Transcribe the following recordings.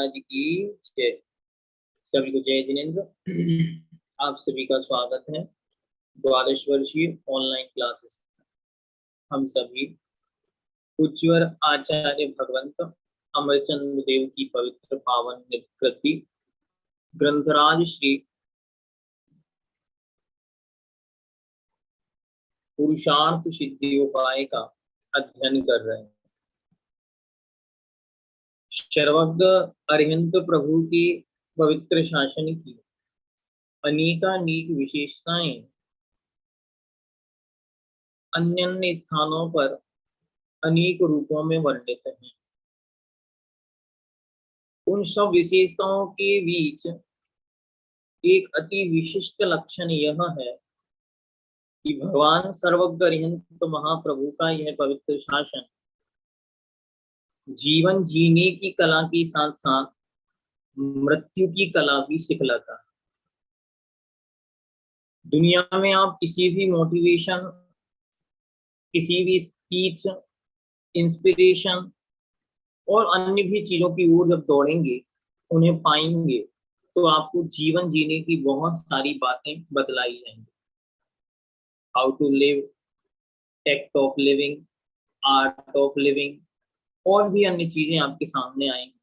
महाराज की जय। सभी को जय जिनेन्द्र। आप सभी का स्वागत है द्वादश वर्षीय ऑनलाइन क्लासेस। हम सभी उज्ज्वल आचार्य भगवंत अमरचंद्र देव की पवित्र पावन कृति ग्रंथराज श्री पुरुषार्थ सिद्धियोपाय का अध्ययन कर रहे हैं। सर्वज्ञ अरिहंत प्रभु की पवित्र शासन की अनेकानेक विशेषताएं अन्य अन्य स्थानों पर अनेक रूपों में वर्णित हैं। उन सब विशेषताओं के बीच एक अति विशिष्ट लक्षण यह है कि भगवान सर्वज्ञ अरिहंत महाप्रभु का यह पवित्र शासन जीवन जीने की कला के साथ साथ मृत्यु की कला भी सिखलाता है। दुनिया में आप किसी भी मोटिवेशन, किसी भी स्पीच, इंस्पिरेशन और अन्य भी चीजों की ओर जब दौड़ेंगे, उन्हें पाएंगे तो आपको जीवन जीने की बहुत सारी बातें बतलाई जाएंगी। How to live, tact of living, art of living और भी अन्य चीजें आपके सामने आएंगी।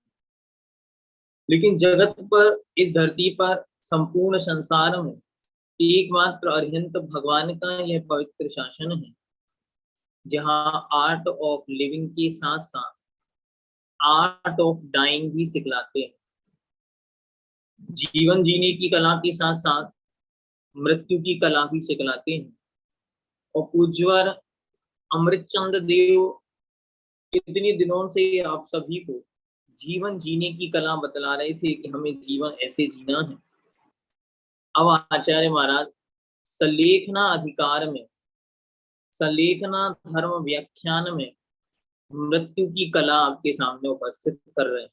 लेकिन जगत पर, इस धरती पर, संपूर्ण संसार में एकमात्र अरिहंत भगवान का यह पवित्र शासन है, जहां आर्ट ऑफ लिविंग के साथ साथ आर्ट ऑफ डाइंग भी सिखलाते हैं। जीवन जीने की कला के साथ साथ मृत्यु की कला भी सिखलाते हैं। और पूज्यवर अमृतचंद्र देव कितने दिनों से आप सभी को जीवन जीने की कला बतला रहे थे कि हमें जीवन ऐसे जीना है। अब आचार्य महाराज सलेखना अधिकार में, सलेखना धर्म व्याख्यान में मृत्यु की कला आपके सामने उपस्थित कर रहे हैं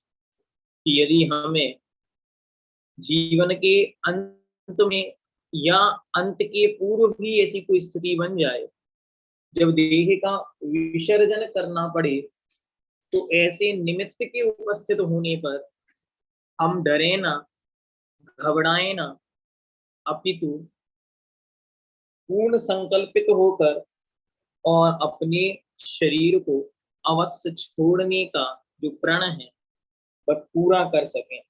कि यदि हमें जीवन के अंत में या अंत के पूर्व भी ऐसी कोई स्थिति बन जाए जब देह का विसर्जन करना पड़े, तो ऐसे निमित्त के उपस्थित होने पर हम डरे ना, घबराए ना, अपितु पूर्ण संकल्पित होकर और अपने शरीर को अवश्य छोड़ने का जो प्रण है वह पूरा कर सकें।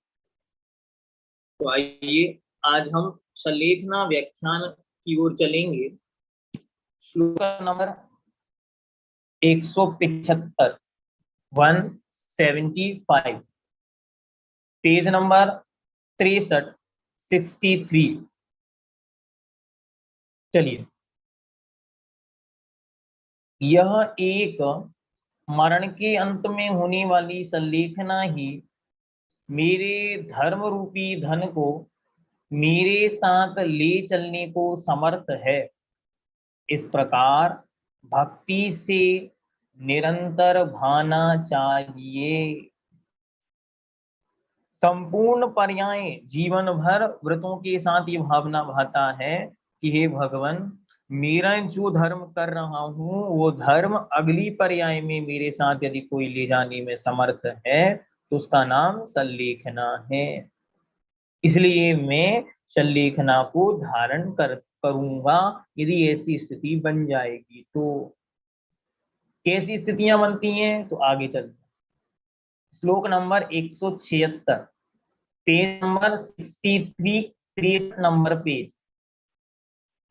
तो आइए आज हम सलेखना व्याख्यान की ओर चलेंगे। श्लोक नंबर 175, 175, पेज नंबर 63, 63। चलिए, यह एक मरण के अंत में होने वाली सलेखना ही मेरे धर्म रूपी धन को मेरे साथ ले चलने को समर्थ है। इस प्रकार भक्ति से निरंतर भाना चाहिए। संपूर्ण पर्याय जीवन भर व्रतों के साथ ये भावना भाता है कि हे भगवान, मेरा जो धर्म कर रहा हूं वो धर्म अगली पर्याय में मेरे साथ यदि कोई ले जाने में समर्थ है तो उसका नाम सल्लेखना है। इसलिए मैं सल्लेखना को धारण करूंगा यदि ऐसी स्थिति बन जाएगी। तो कैसी स्थितियां बनती हैं तो आगे चलते हैं। श्लोक number 176, page number 63, 63 number page.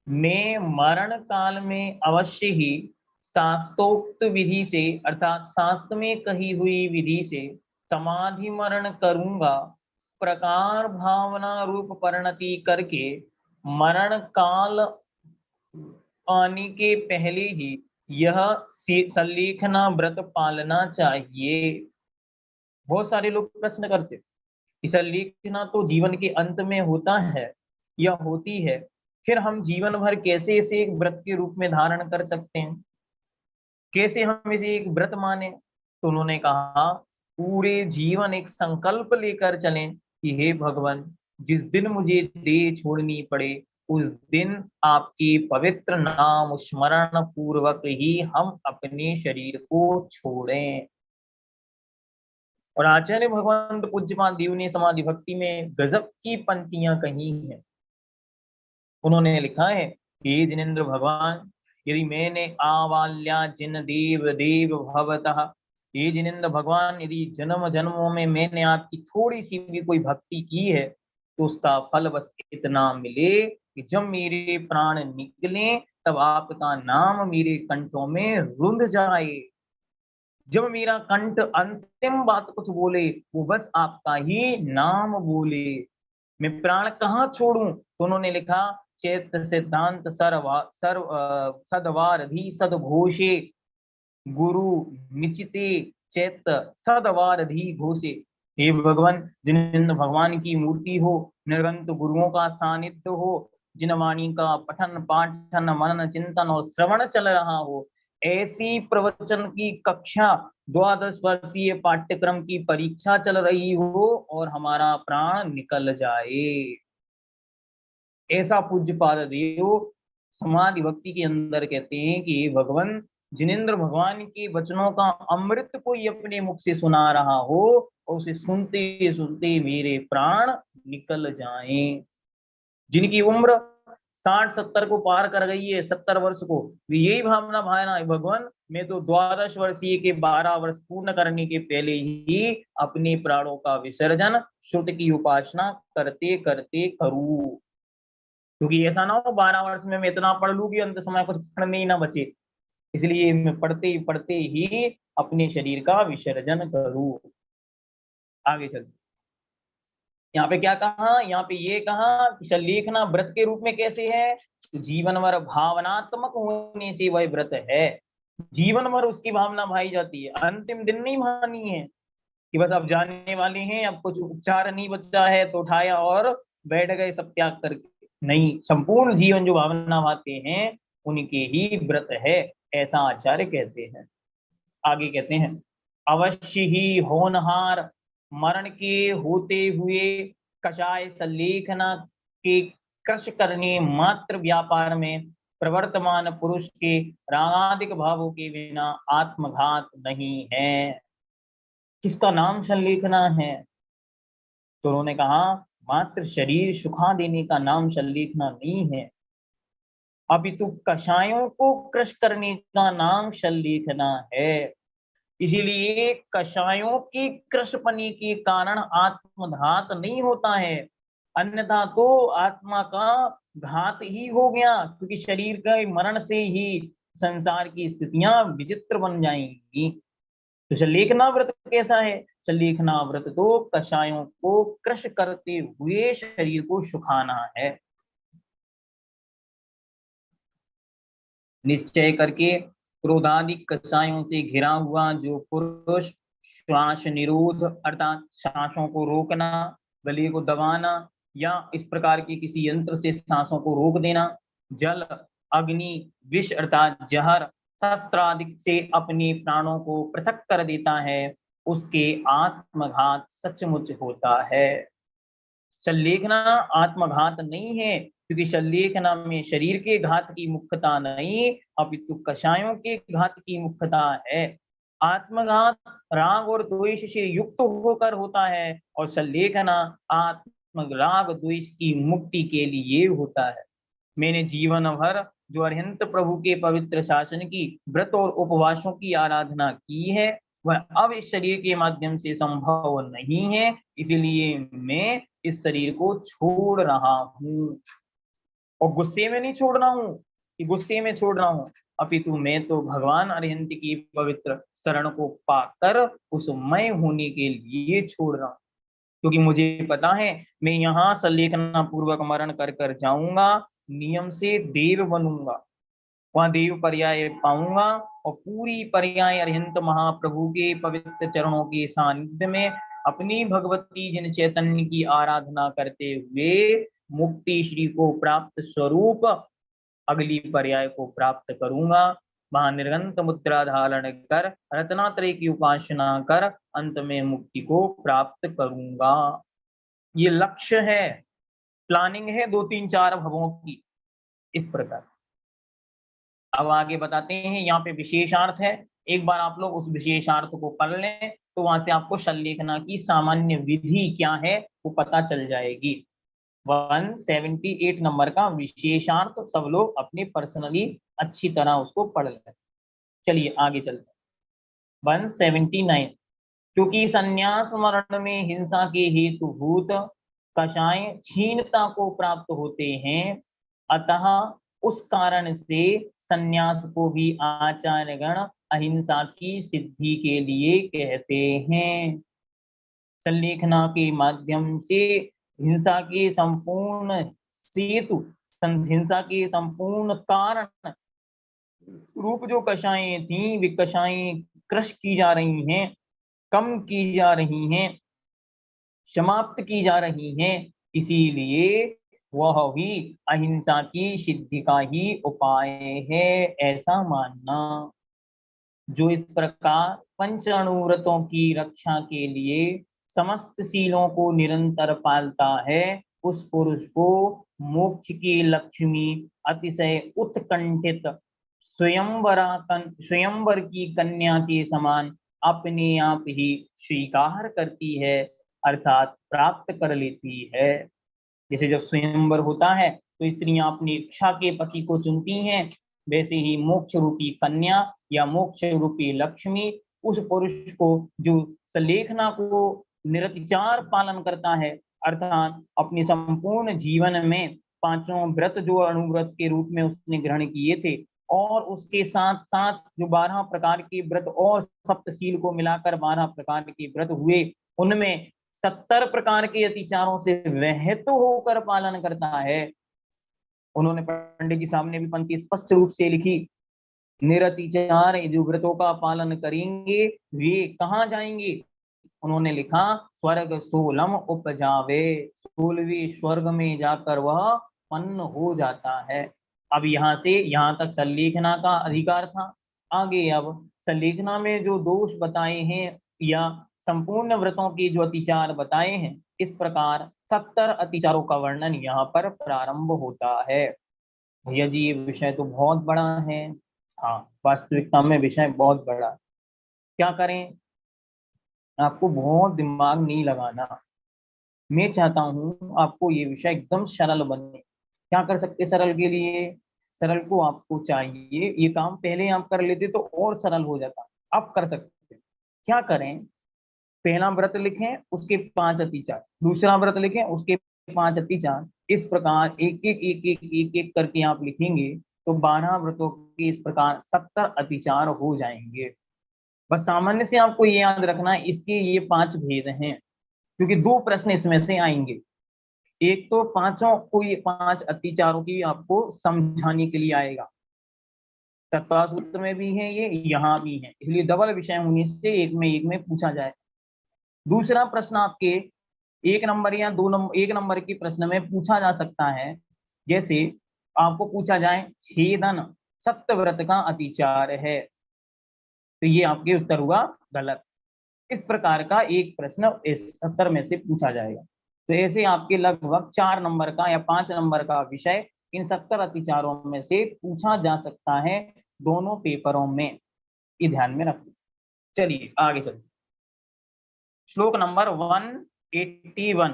मैं मरण काल में अवश्य ही शास्त्रोक्त विधि से, अर्थात शास्त्र में कही हुई विधि से समाधि मरण करूंगा। प्रकार भावना रूप परिणति करके मरण काल आने के पहले ही यह सल्लेखना व्रत पालना चाहिए। बहुत सारे लोग प्रश्न करते, सल्लेखना तो जीवन के अंत में होता है या होती है, फिर हम जीवन भर कैसे इसे एक व्रत के रूप में धारण कर सकते हैं, कैसे हम इसे एक व्रत माने? तो उन्होंने कहा पूरे जीवन एक संकल्प लेकर चलें कि हे भगवान, जिस दिन मुझे देह छोड़नी पड़े उस दिन आपके पवित्र नाम स्मरण पूर्वक ही हम अपने शरीर को छोड़ें। और आचार्य भगवंत पूज्यपाद देव ने समाधि भक्ति में गजब की पंक्तियां कही हैं। उन्होंने लिखा है कि जिनेन्द्र भगवान, यदि मैंने आवाल्या जिन देव देव भवतः, ये जिनेन्द्र भगवान, यदि जन्म जन्मों में मैंने आपकी थोड़ी सी भी कोई भक्ति की है तो उसका फल बस इतना मिले कि जब मेरे प्राण निकले तब आपका नाम मेरे कंठों में रुंध जाए। जब मेरा कंठ अंतिम बात कुछ बोले वो बस आपका ही नाम बोले, मैं प्राण कहाँ छोड़ूं। तो उन्होंने लिखा, चैत सिद्धांत सदवारधि सदघोषे, गुरु निचिते चैत सदवारधि घोषे। हे भगवान, जिन भगवान की मूर्ति हो, निर्गंत गुरुओं का सानिध्य हो, जिन वाणी का पठन पाठन मनन चिंतन और श्रवण चल रहा हो, ऐसी प्रवचन की कक्षा, 12 वर्षीय पाठ्यक्रम की परीक्षा चल रही हो और हमारा प्राण निकल जाए, ऐसा पूज्यपाद देव समाधि भक्ति के अंदर कहते हैं कि भगवान, जिनेन्द्र भगवान के वचनों का अमृत कोई अपने मुख से सुना रहा हो और उसे सुनते सुनते मेरे प्राण निकल जाएं। जिनकी उम्र 60-70 को पार कर गई है, 70 वर्ष को, यही भावना भावना है, भगवान मैं तो 12 वर्षीय के 12 वर्ष पूर्ण करने के पहले ही अपने प्राणों का विसर्जन श्रुत की उपासना करते करते करूं, क्योंकि ऐसा ना हो 12 वर्ष में मैं इतना पढ़ लूं कि अंत समय कुछ पढ़ने ही ना बचे, इसलिए मैं पढ़ते ही अपने शरीर का विसर्जन करूं। आगे चलते, यहाँ पे क्या कहा, यहाँ पे ये कहा कि शल्लेखना व्रत के रूप में कैसे है, तो जीवन भर भावनात्मक होने से वह व्रत है, जीवन भर उसकी भावना भाई जाती है, अंतिम दिन नहीं भानी है कि बस अब जाने वाले हैं, अब कुछ उपचार नहीं बचा है तो उठाया और बैठ गए सब त्याग करके, नहीं, संपूर्ण जीवन जो भावना भाते हैं उनके ही व्रत है, ऐसा आचार्य कहते हैं। आगे कहते हैं, अवश्य ही होनहार मरण के होते हुए कषाय सल्लेखना के कृष करने मात्र व्यापार में प्रवर्तमान पुरुष के रागादिक भावों के बिना आत्मघात नहीं है। किसका नाम संलेखना है, तो उन्होंने कहा मात्र शरीर सुखा देने का नाम संलेखना नहीं है, अपितु कषायों को कृष करने का नाम संलेखना है। इसीलिए कषायों की कृषपनी के कारण आत्मघात नहीं होता है, अन्यथा तो आत्मा का घात ही हो गया, क्योंकि शरीर के मरण से ही संसार की स्थितियां विचित्र बन जाएंगी। तो शल्लेखना व्रत कैसा है, शल्लेखना व्रत तो कषायों को कृष करते हुए शरीर को सुखाना है, निश्चय करके क्रोधादि कषायों से घिरा हुआ जो पुरुष श्वास निरोध अर्थात सांसों को रोकना, गले को दबाना या इस प्रकार के किसी यंत्र से सांसों को रोक देना, जल अग्नि विष अर्थात जहर शस्त्र आदि से अपने प्राणों को पृथक कर देता है, उसके आत्मघात सचमुच होता है। शल्लेखना आत्मघात नहीं है, क्योंकि शल्लेखना में शरीर के घात की मुख्यता नहीं, अपितु कषायों के घात की मुख्यता है। आत्मघात राग और द्वेष से युक्त होकर होता है और शल्लेखना आत्म राग द्वेष की मुक्ति के लिए होता है। मैंने जीवन भर जो अरिहंत प्रभु के पवित्र शासन की व्रत और उपवासों की आराधना की है वह अब इस शरीर के माध्यम से संभव नहीं है, इसीलिए मैं इस शरीर को छोड़ रहा हूँ। और गुस्से में नहीं छोड़ रहा हूँ कि गुस्से में छोड़ रहा हूँ, अपितु मैं तो भगवान अरिहंत की पवित्र शरण को पाकर उस मय होने के लिए छोड़ रहा हूँ, क्योंकि मुझे पता है मैं यहाँ सल्लेखना पूर्वक मरण कर कर जाऊंगा, नियम से देव बनूंगा, वहां देव पर्याय पाऊंगा और पूरी पर्याय अरिहंत महाप्रभु के पवित्र चरणों के सानिध्य में अपनी भगवती जिन चैतन्य की आराधना करते हुए मुक्ति श्री को प्राप्त स्वरूप अगली पर्याय को प्राप्त करूंगा, वहां निर्गंत मुद्रा धारण कर रत्नात्रय की उपासना कर अंत में मुक्ति को प्राप्त करूंगा। ये लक्ष्य है, प्लानिंग है 2-3-4 भवों की, इस प्रकार। अब आगे बताते हैं, यहाँ पे विशेषार्थ है, एक बार आप लोग उस विशेषार्थ को पढ़ लें, तो वहां से आपको संलेखना की सामान्य विधि क्या है वो पता चल जाएगी। 178 नंबर का विशेषार्थ सब लोग अपने पर्सनली अच्छी तरह उसको पढ़ लें। चलिए आगे चलते हैं। 179, क्योंकि संन्यास मरण में हिंसा के हेतुभूत कषाय क्षीणता को प्राप्त होते हैं, अतः उस कारण से संन्यास को भी आचार्यगण अहिंसा की सिद्धि के लिए कहते हैं। संलेखना के माध्यम से हिंसा के संपूर्ण सेतु, हिंसा के संपूर्ण कारण रूप जो कषायें थी, वे कषायें क्रश की जा रही हैं, कम की जा रही हैं, समाप्त की जा रही हैं। इसीलिए वह भी अहिंसा की सिद्धि का ही उपाय है, ऐसा मानना। जो इस प्रकार पंच अणुव्रतों की रक्षा के लिए समस्त शीलों को निरंतर पालता है, उस पुरुष को मोक्ष की लक्ष्मी अतिशय उत्कंठित स्वयंवर की कन्या के समान अपने आप ही स्वीकार करती है, अर्थात प्राप्त कर लेती है। जैसे जब स्वयंवर होता है तो स्त्रियां अपनी इच्छा के पति को चुनती हैं, वैसे ही मोक्ष रूपी कन्या या मोक्ष रूपी लक्ष्मी उस पुरुष को जो सलेखना को निरतिचार पालन करता है, अर्थात अपने संपूर्ण जीवन में पांचों व्रत जो अणुव्रत के रूप में उसने ग्रहण किए थे, और उसके साथ साथ जो 12 प्रकार के व्रत और सप्तशील को मिलाकर 12 प्रकार के व्रत हुए, उनमें 70 प्रकार के अतिचारों से वह तो होकर पालन करता है। उन्होंने पंडित जी सामने भी पंक्ति स्पष्ट रूप से लिखी, निरतिचार जो व्रतों का पालन करेंगे वे कहाँ जाएंगे? उन्होंने लिखा, स्वर्ग सोलम उपजावे, 16वें स्वर्ग में जाकर वह पन्न हो जाता है। अब यहाँ से यहाँ तक संलेखना का अधिकार था। आगे अब संलेखना में जो दोष बताए हैं या संपूर्ण व्रतों के जो अतिचार बताए हैं, इस प्रकार 70 अतिचारों का वर्णन यहाँ पर प्रारंभ होता है। भैया जी ये विषय तो बहुत बड़ा है। हाँ, वास्तविकता में विषय बहुत बड़ा। क्या करें, आपको बहुत दिमाग नहीं लगाना। मैं चाहता हूँ आपको ये विषय एकदम सरल बने। क्या कर सकते सरल के लिए? सरल को आपको चाहिए, ये काम पहले आप कर लेते तो और सरल हो जाता। आप कर सकते। क्या करें, पहला व्रत लिखें उसके 5 अतिचार, दूसरा व्रत लिखें उसके 5 अतिचार, इस प्रकार एक एक एक एक एक एक करके आप लिखेंगे तो 12 व्रतों के इस प्रकार 70 अतिचार हो जाएंगे। बस सामान्य से आपको ये याद रखना है, इसके ये 5 भेद हैं, क्योंकि 2 प्रश्न इसमें से आएंगे। एक तो पांचों को ये 5 अतिचारों की आपको समझाने के लिए आएगा, तत्वासूत्र में भी है ये, यहाँ भी है, इसलिए डबल विषय होने से एक में पूछा जाए। दूसरा प्रश्न आपके 1 नंबर या 2 नंबर 1 नंबर के प्रश्न में पूछा जा सकता है, जैसे आपको पूछा जाए छेदन सप्तव्रत का अतिचार है, तो ये आपके उत्तर हुआ गलत। इस प्रकार का एक प्रश्न इस 70 में से पूछा जाएगा। तो ऐसे आपके लगभग 4 नंबर का या 5 नंबर का विषय इन 70 अतिचारों में से पूछा जा सकता है दोनों पेपरों में, ये ध्यान में रखिए। चलिए आगे चलिए। श्लोक नंबर 181।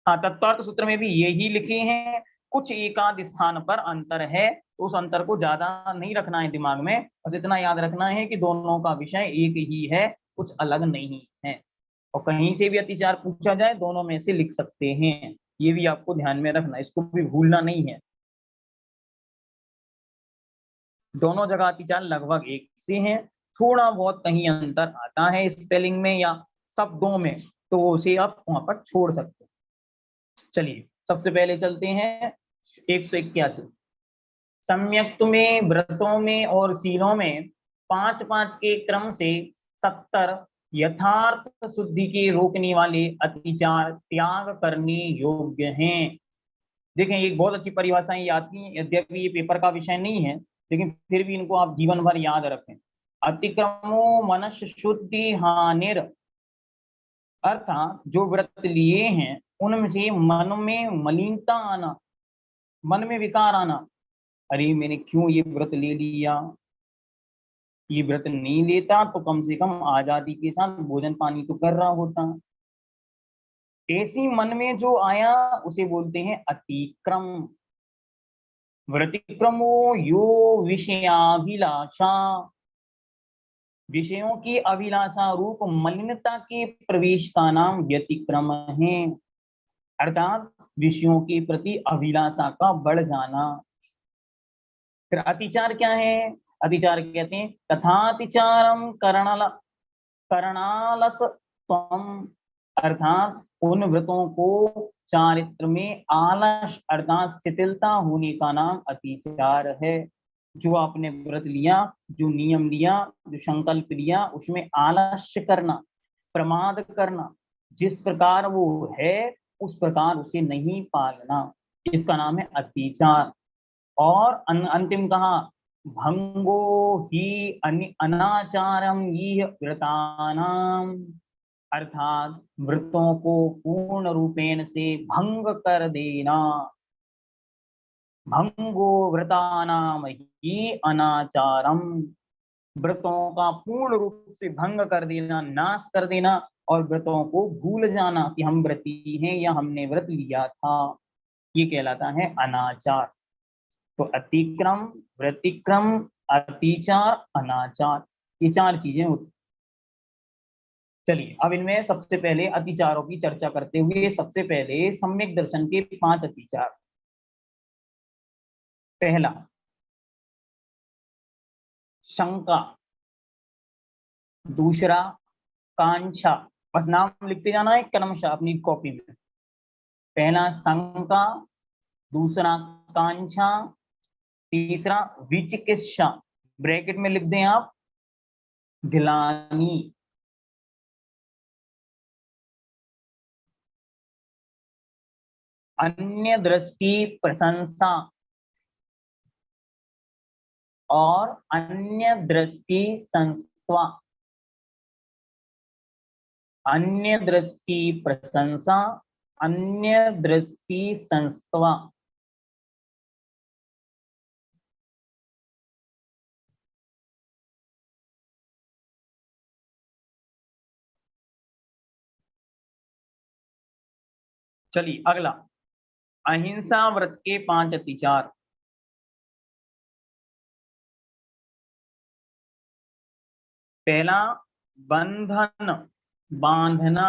हाँ, तत्वार्थ सूत्र में भी यही लिखे हैं, कुछ एकाध स्थान पर अंतर है, तो उस अंतर को ज्यादा नहीं रखना है दिमाग में, बस इतना याद रखना है कि दोनों का विषय एक ही है, कुछ अलग नहीं है। और कहीं से भी अतिचार पूछा जाए दोनों में से लिख सकते हैं, ये भी आपको ध्यान में रखना, इसको भी भूलना नहीं है। दोनों जगह अतिचार लगभग एक से हैं, थोड़ा बहुत कहीं अंतर आता है स्पेलिंग में या शब्दों में, तो उसे आप वहां पर छोड़ सकते हैं। चलिए सबसे पहले चलते हैं 181। सम्यक्त में व्रतों में और शीलों में 5-5 के क्रम से 70 यथार्थ शुद्धि के रोकने वाले अतिचार त्याग करने योग्य हैं। देखें एक बहुत अच्छी परिभाषाएं ये आती हैं, यद्यपि ये पेपर का विषय नहीं है, लेकिन फिर भी इनको आप जीवन भर याद रखें। अतिक्रमो मनस शुद्धि हानिर, अर्थात जो व्रत लिए हैं उनमें से मन में मलिनता आना, मन में विकार आना, अरे मैंने क्यों ये व्रत ले लिया, ये व्रत नहीं लेता तो कम से कम आजादी के साथ भोजन पानी तो कर रहा होता। ऐसी मन में जो आया उसे बोलते हैं अतिक्रम। व्यतिक्रमो यो विषयाभिलाषा, विषयों की अभिलाषा रूप मलिनता के प्रवेश का नाम व्यतिक्रम है, अर्थात विषयों के प्रति अभिलाषा का बढ़ जाना। फिर अतिचार क्या है? अतिचार कहते हैं तथातिचारम करणालस त्वम, अर्थात उन व्रतों को चारित्र में आलस अर्थात शिथिलता होने का नाम अतिचार है। जो आपने व्रत लिया, जो नियम लिया, जो संकल्प लिया, उसमें आलस्य करना, प्रमाद करना, जिस प्रकार वो है उस प्रकार उसे नहीं पालना, इसका नाम है अतिचार। और अंतिम कहा भंगो ही अनाचारम यह व्रतानाम, अर्थात व्रतों को पूर्ण रूपेण से भंग कर देना। भंगो व्रतानाम ही अनाचारम, व्रतों का पूर्ण रूप से भंग कर देना, नाश कर देना, और व्रतों को भूल जाना कि हम व्रती हैं या हमने व्रत लिया था, ये कहलाता है अनाचार। तो अतिक्रम, व्यतिक्रम, अतिचार, अनाचार, ये चार चीजें होती। चलिए अब इनमें सबसे पहले अतिचारों की चर्चा करते हुए सबसे पहले सम्यक दर्शन के 5 अतिचार। पहला शंका, दूसरा कांक्षा, बस नाम लिखते जाना है क्रमशः अपनी कॉपी में। पहला शंका, दूसरा कांक्षा, तीसरा विचिकित्सा, ब्रैकेट में लिख दें आप गिलानी, अन्य दृष्टि प्रशंसा और अन्य दृष्टि संस्था, अन्य दृष्टि प्रशंसा, अन्य दृष्टि संस्था। चलिए अगला अहिंसा व्रत के 5 अतिचार। पहला बंधन, बांधना,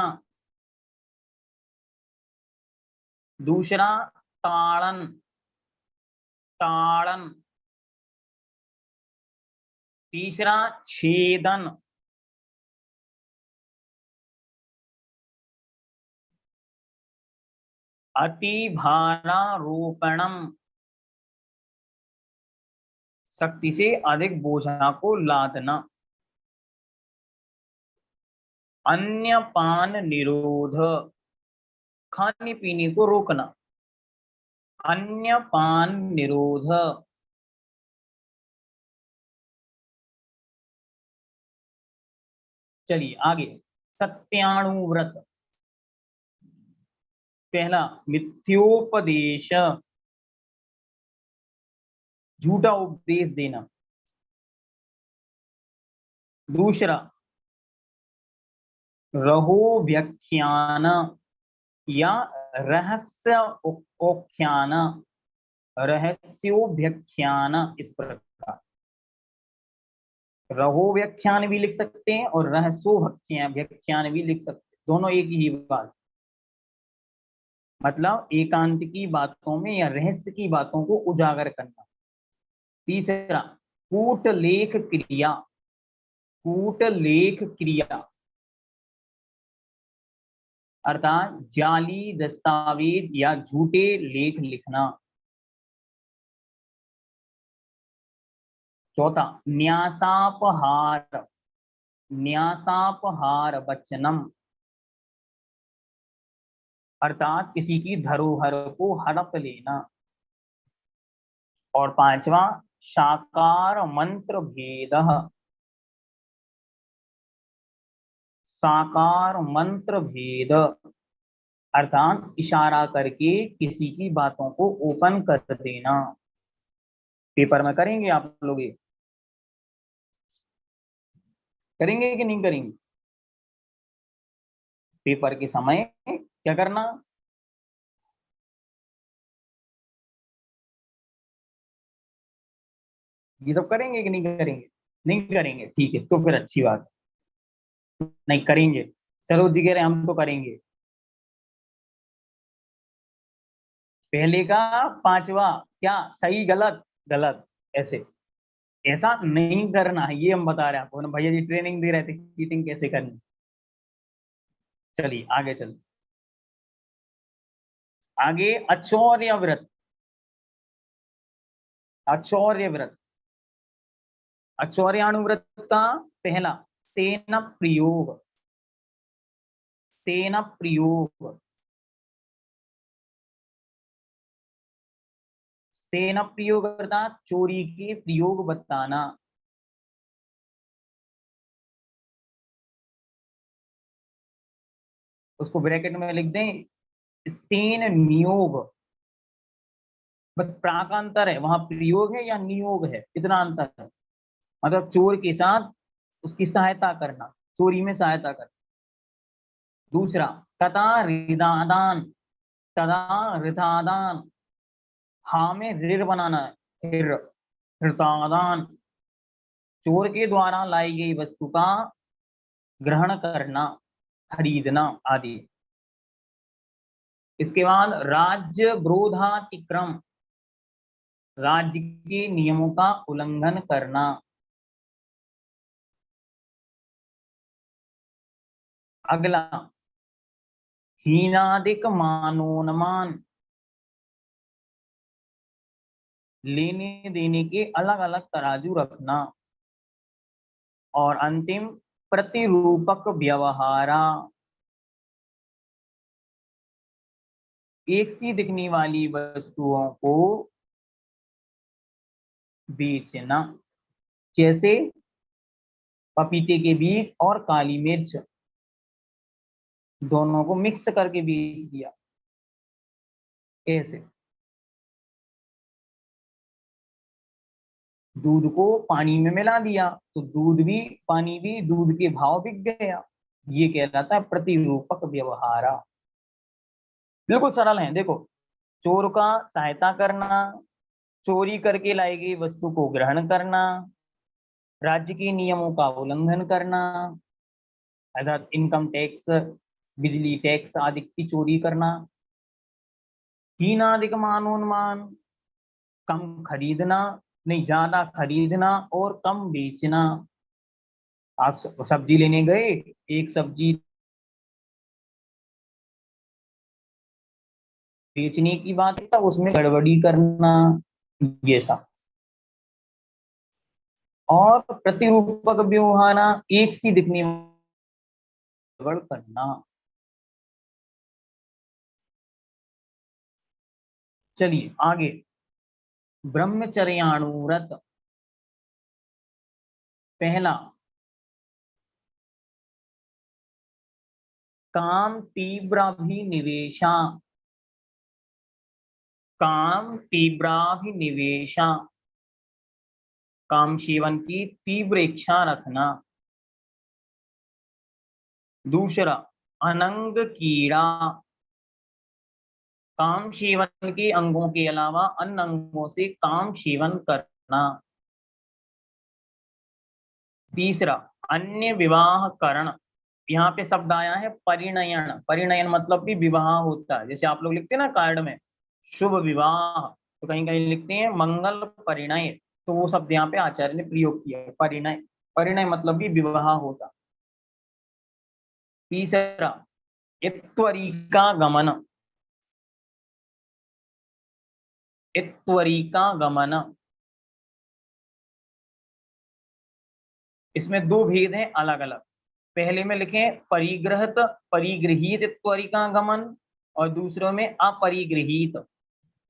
दूसरा ताड़न, ताड़न, तीसरा छेदन, अति भारारोपणम, शक्ति से अधिक बोझा को लादना, अन्य पान निरोध, खाने पीने को रोकना, अन्य पान निरोध। चलिए आगे सत्याणु व्रत। पहला मिथ्योपदेश, झूठा उपदेश देना। दूसरा रहो व्याख्यान या रहस्य उपाख्यान, रहस्योव्याख्यान, इस प्रकार रहो व्याख्यान भी लिख सकते हैं और रहस्यो व्याख्यान भी लिख सकते हैं, दोनों एक ही बात, मतलब एकांत की बातों में या रहस्य की बातों को उजागर करना। तीसरा कूटलेख क्रिया, कूटलेख क्रिया अर्थात जाली दस्तावेज या झूठे लेख लिखना। चौथा न्यासापहार, न्यासापहार वचनम, अर्थात किसी की धरोहर को हड़प लेना। और पांचवा साकार मंत्र भेद, साकार मंत्र भेद अर्थात इशारा करके किसी की बातों को ओपन कर देना। पेपर में करेंगे आप लोग ये। करेंगे कि नहीं करेंगे? पेपर के समय क्या करना? ये सब करेंगे कि नहीं करेंगे? नहीं करेंगे, ठीक है, तो फिर अच्छी बात है। नहीं करेंगे, सरोज जी कह रहे हैं हम तो करेंगे। पहले का पांचवा, क्या सही गलत? गलत। ऐसे ऐसा नहीं करना है, ये हम बता रहे हैं आपको ना, भैया जी ट्रेनिंग दे रहे थे चीटिंग कैसे करनी। चलिए आगे चल, आगे अचौर्य व्रत। अचौर्य व्रत, अचौर्यानुव्रत का पहला सेन प्रयोग। सेन प्रयोग, सेन प्रयोग अर्थात चोरी के प्रयोग बताना। उसको ब्रैकेट में लिख दें, स्तेन नियोग। बस प्राकांतर है, वहां प्रयोग है या नियोग है, इतना अंतर है। मतलब चोर के साथ उसकी सहायता करना, चोरी में सहायता करना। दूसरा तथा हृदादान, तथा हृदादान, हा में ऋण बनाना है, हृदादान, चोर के द्वारा लाई गई वस्तु का ग्रहण करना, खरीदना आदि। इसके बाद राज्य विरोधातिक्रम, राज्य के नियमों का उल्लंघन करना। अगला हीनादिक मानोन्मान, लेने देने के अलग अलग तराजू रखना। और अंतिम प्रतिरूपक व्यवहारा, एक सी दिखने वाली वस्तुओं को बेचना, जैसे पपीते के बीज और काली मिर्च दोनों को मिक्स करके बेच दिया, ऐसे। दूध को पानी में मिला दिया तो दूध भी पानी भी दूध के भाव बिक गया, ये कहलाता है प्रतिरूपक व्यवहारा। बिल्कुल सरल है, देखो, चोर का सहायता करना, चोरी करके लाई गई वस्तु को ग्रहण करना, राज्य के नियमों का उल्लंघन करना, अर्थात इनकम टैक्स, बिजली टैक्स आदि की चोरी करना, हीनादिक मानोन्मान, कम खरीदना, नहीं ज्यादा खरीदना और कम बेचना। आप सब्जी लेने गए, एक सब्जी बेचने की बात है, तब उसमें गड़बड़ी करना, ये सब। और प्रतिरूपक व्यवहार, एक सी दिखने गड़बड़ करना। चलिए आगे, ब्रह्मचर्याणुव्रत, पहला काम तीव्राभिनिवेशा, काम तीव्राभिनिवेशा, काम सेवन की तीव्र इच्छा रखना। दूसरा अनंग कीड़ा, काम सेवन के अंगों के अलावा अन्य अंगों से काम सेवन करना। तीसरा अन्य विवाह करण, यहाँ पे शब्द आया है परिणयन। परिणयन मतलब भी विवाह होता है, जैसे आप लोग लिखते हैं ना कार्ड में शुभ विवाह, तो कहीं कहीं लिखते हैं मंगल परिणय, तो वो शब्द यहाँ पे आचार्य ने प्रयोग किया है, परिणय। परिणय मतलब भी विवाह होता। तीसरा इत्वरिका गमन, इत्वरिका गमन, इसमें दो भेद हैं अलग अलग। पहले में लिखें परिग्रहित, परिगृहित त्वरिका गमन, और दूसरों में अपरिगृहित।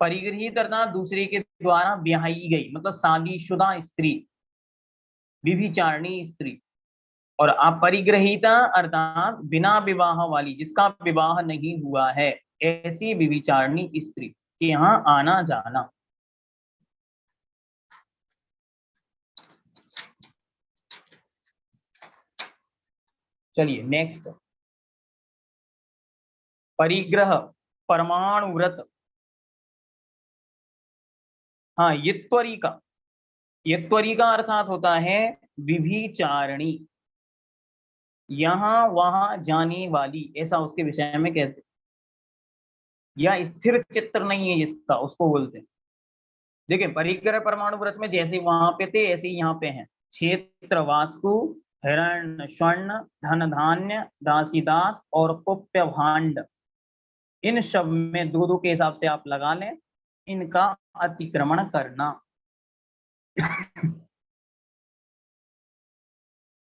परिगृहित अर्थात दूसरे के द्वारा ब्याही गई, मतलब शादीशुदा स्त्री, विभिचारिणी स्त्री। और अपरिग्रहिता अर्थात बिना विवाह वाली, जिसका विवाह नहीं हुआ है, ऐसी विभिचारिणी स्त्री के यहाँ आना जाना। चलिए नेक्स्ट, परिग्रह परमाणु व्रत। हाँ, यत्वरी का अर्थात होता है विभिचारिणी, यहाँ वहां जाने वाली, ऐसा उसके विषय में कहते, या स्थिर चित्र नहीं है जिसका, उसको बोलते हैं। देखिए, परिग्रह परमाणु व्रत में जैसे वहां पे थे ऐसे ही यहाँ पे हैं। क्षेत्र वास्तु, हिरण्य स्वर्ण, धन धान्य, दासीदास और कुप्य भांड, इन सब में दो दो के हिसाब से आप लगा लें, इनका अतिक्रमण करना।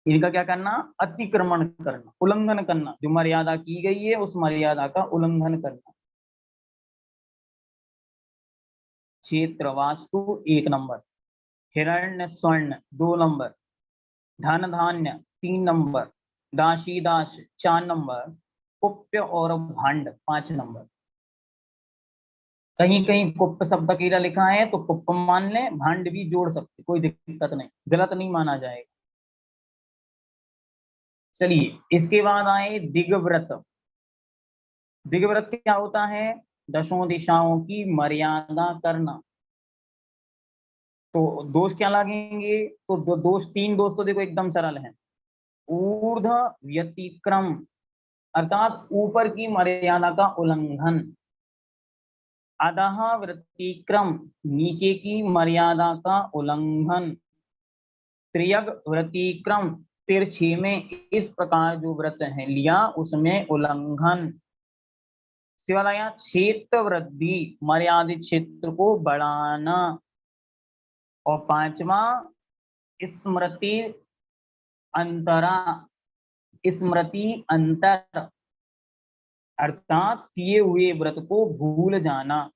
इनका क्या करना? अतिक्रमण करना, उल्लंघन करना। जो मर्यादा की गई है उस मर्यादा का उल्लंघन करना। क्षेत्र वास्तु 1 नंबर, हिरण्य स्वर्ण 2 नंबर, धन धान्य 3 नंबर, दासी दास 4 नंबर, कुप्य और भांड 5 नंबर। कहीं कहीं कुप्य शब्द अकेला लिखा है तो कुप्प मान लें, भांड भी जोड़ सकते, कोई दिक्कत नहीं, गलत नहीं माना जाएगा। चलिए, इसके बाद आए दिग्व्रत। दिग्व्रत क्या होता है? 10 दिशाओं की मर्यादा करना। तो दोष क्या लगेंगे? तो दोष 3 दोष तो देखो एकदम सरल है। ऊर्ध्व व्यतिक्रम अर्थात ऊपर की मर्यादा का उल्लंघन, अधः व्यतिक्रम नीचे की मर्यादा का उल्लंघन, त्रियग व्यतिक्रम तिरछे में इस प्रकार जो व्रत है लिया उसमें उल्लंघन, शिवालय क्षेत्र वृद्धि मर्यादित क्षेत्र को बढ़ाना, और 5वां स्मृति अंतरा, स्मृति अंतर अर्थात किए हुए व्रत को भूल जाना।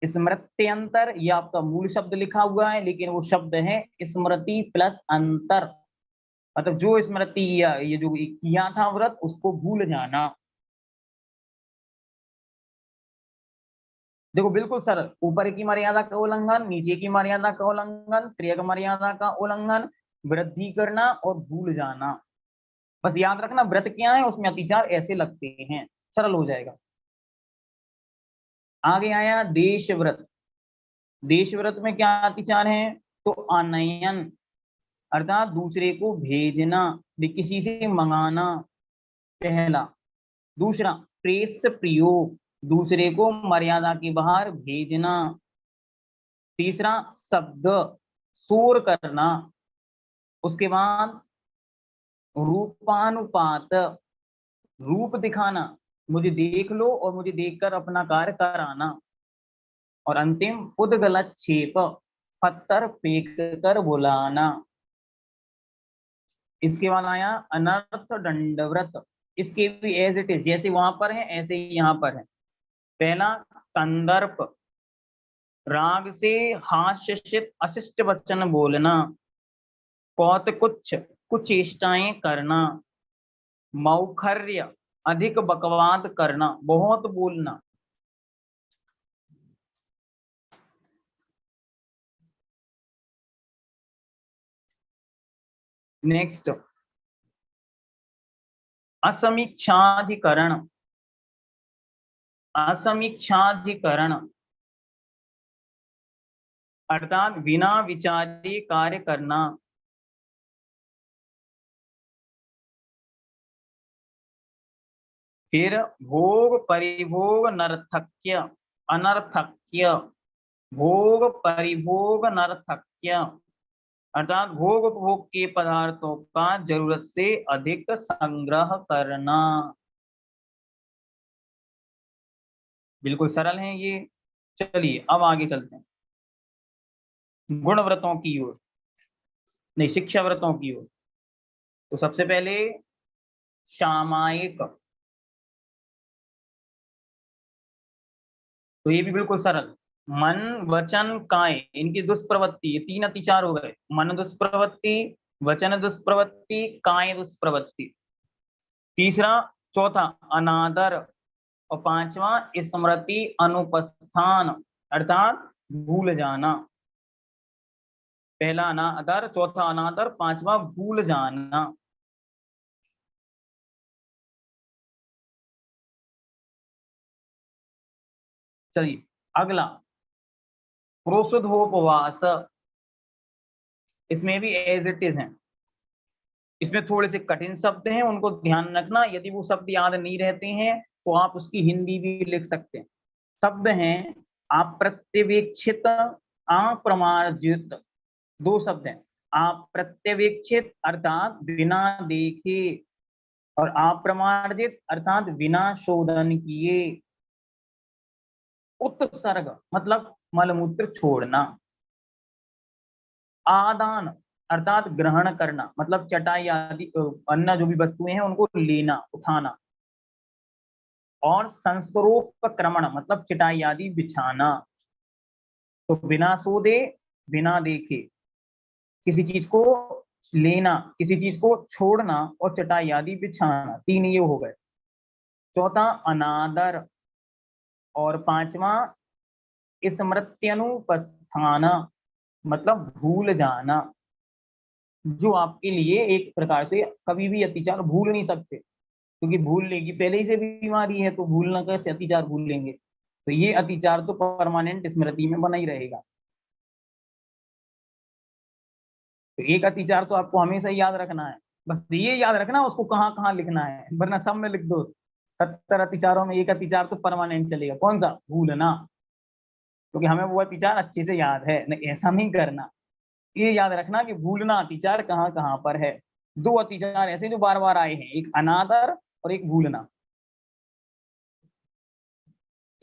स्मृत्यंतर ये आपका मूल शब्द लिखा हुआ है, लेकिन वो शब्द है स्मृति प्लस अंतर, मतलब जो स्मृति या ये जो किया था व्रत उसको भूल जाना। देखो बिल्कुल सरल, ऊपर की मर्यादा का उल्लंघन, नीचे की मर्यादा का उल्लंघन, त्रियग मर्यादा का उल्लंघन, वृद्धि करना और भूल जाना। बस याद रखना व्रत क्या है, उसमें अतिचार ऐसे लगते हैं, सरल हो जाएगा। आगे आया देश व्रत। देश व्रत में क्या अतिचार है? तो अनयन अर्थात दूसरे को भेजना, किसी से मंगाना, पहला। दूसरा प्रेस प्रयोग, दूसरे को मर्यादा के बाहर भेजना। तीसरा शब्द शोर करना। उसके बाद रूपानुपात, रूप दिखाना, मुझे देख लो और मुझे देखकर अपना कार्य कराना। और अंतिम उद्गलक्षेप, पत्थर फेंक कर बुलाना। इसके बाद आया अनर्थ दंडव्रत। इसके भी एज इट इज, जैसे वहां पर है ऐसे ही यहाँ पर है। पहला कंदर्प, राग से हास्यसित अशिष्ट वचन बोलना, कौतकुच्छ कुछ चेष्टाएं करना, मौखर्य अधिक बकवाद करना, बहुत बोलना। नेक्स्ट असमीक्षाधिकरण। असमीक्षाधिकरण अर्थात बिना विचारे कार्य करना। फिर भोग परिभोग नर्थक्य, अनर्थक्य, भोग परिभोग नर्थक्य अर्थात भोग उपभोग के पदार्थों का जरूरत से अधिक संग्रह करना। बिल्कुल सरल है ये। चलिए अब आगे चलते हैं गुण व्रतों की ओर, नहीं शिक्षा व्रतों की ओर। तो सबसे पहले सामायिक, तो ये भी बिल्कुल सरल। मन वचन काय इनकी दुष्प्रवृत्ति, ये 3 अतिचार हो गए। मन दुष्प्रवृत्ति, वचन दुष्प्रवृत्ति, काय दुष्प्रवृत्ति। तीसरा चौथा अनादर, और 5वां स्मृति अनुपस्थान अर्थात भूल जाना। पहला अनादर, चौथा अनादर, 5वां भूल जाना। चलिए अगला प्रोषधोपवास, इसमें भी एज इट इज है। इसमें थोड़े से कठिन शब्द हैं, उनको ध्यान रखना। यदि वो शब्द याद नहीं रहते हैं तो आप उसकी हिंदी भी लिख सकते हैं। शब्द हैं अप्रत्यवेक्षित, अप्रमार्जित, दो शब्द हैं। अप्रत्यवेक्षित अर्थात बिना देखे, और अप्रमार्जित अर्थात बिना शोधन किए। उत्सर्ग मतलब मलमूत्र छोड़ना। आदान अर्थात ग्रहण करना, मतलब चटाई आदि अन्य जो भी वस्तुएं हैं उनको लेना, उठाना। और संस्करोपक्रमण मतलब चटाई आदि बिछाना। तो बिना शोधे, बिना देखे किसी चीज को लेना, किसी चीज को छोड़ना और चटाई आदि बिछाना, तीन ये हो गए। चौथा अनादर, और पांचवा स्मृत्यनुपस्थान मतलब भूल जाना। जो आपके लिए एक प्रकार से कभी भी अतिचार भूल नहीं सकते, क्योंकि भूल लेगी पहले ही से बीमारी है, तो भूलना कैसे, अतिचार भूल लेंगे। तो ये अतिचार तो परमानेंट स्मृति में बना ही रहेगा। तो एक अतिचार तो आपको हमेशा ही याद रखना है, बस ये याद रखना उसको कहाँ कहाँ लिखना है, वरना सब में लिख दो। 70 अतिचारों में एक अतिचार तो परमानेंट चलेगा, कौन सा, भूलना। क्योंकि हमें वो अतिचार अच्छे से याद है, ऐसा नहीं करना। ये याद रखना कि भूलना अतिचार कहाँ कहाँ पर है। दो अतिचार ऐसे जो बार बार आए हैं, एक अनादर और एक भूलना।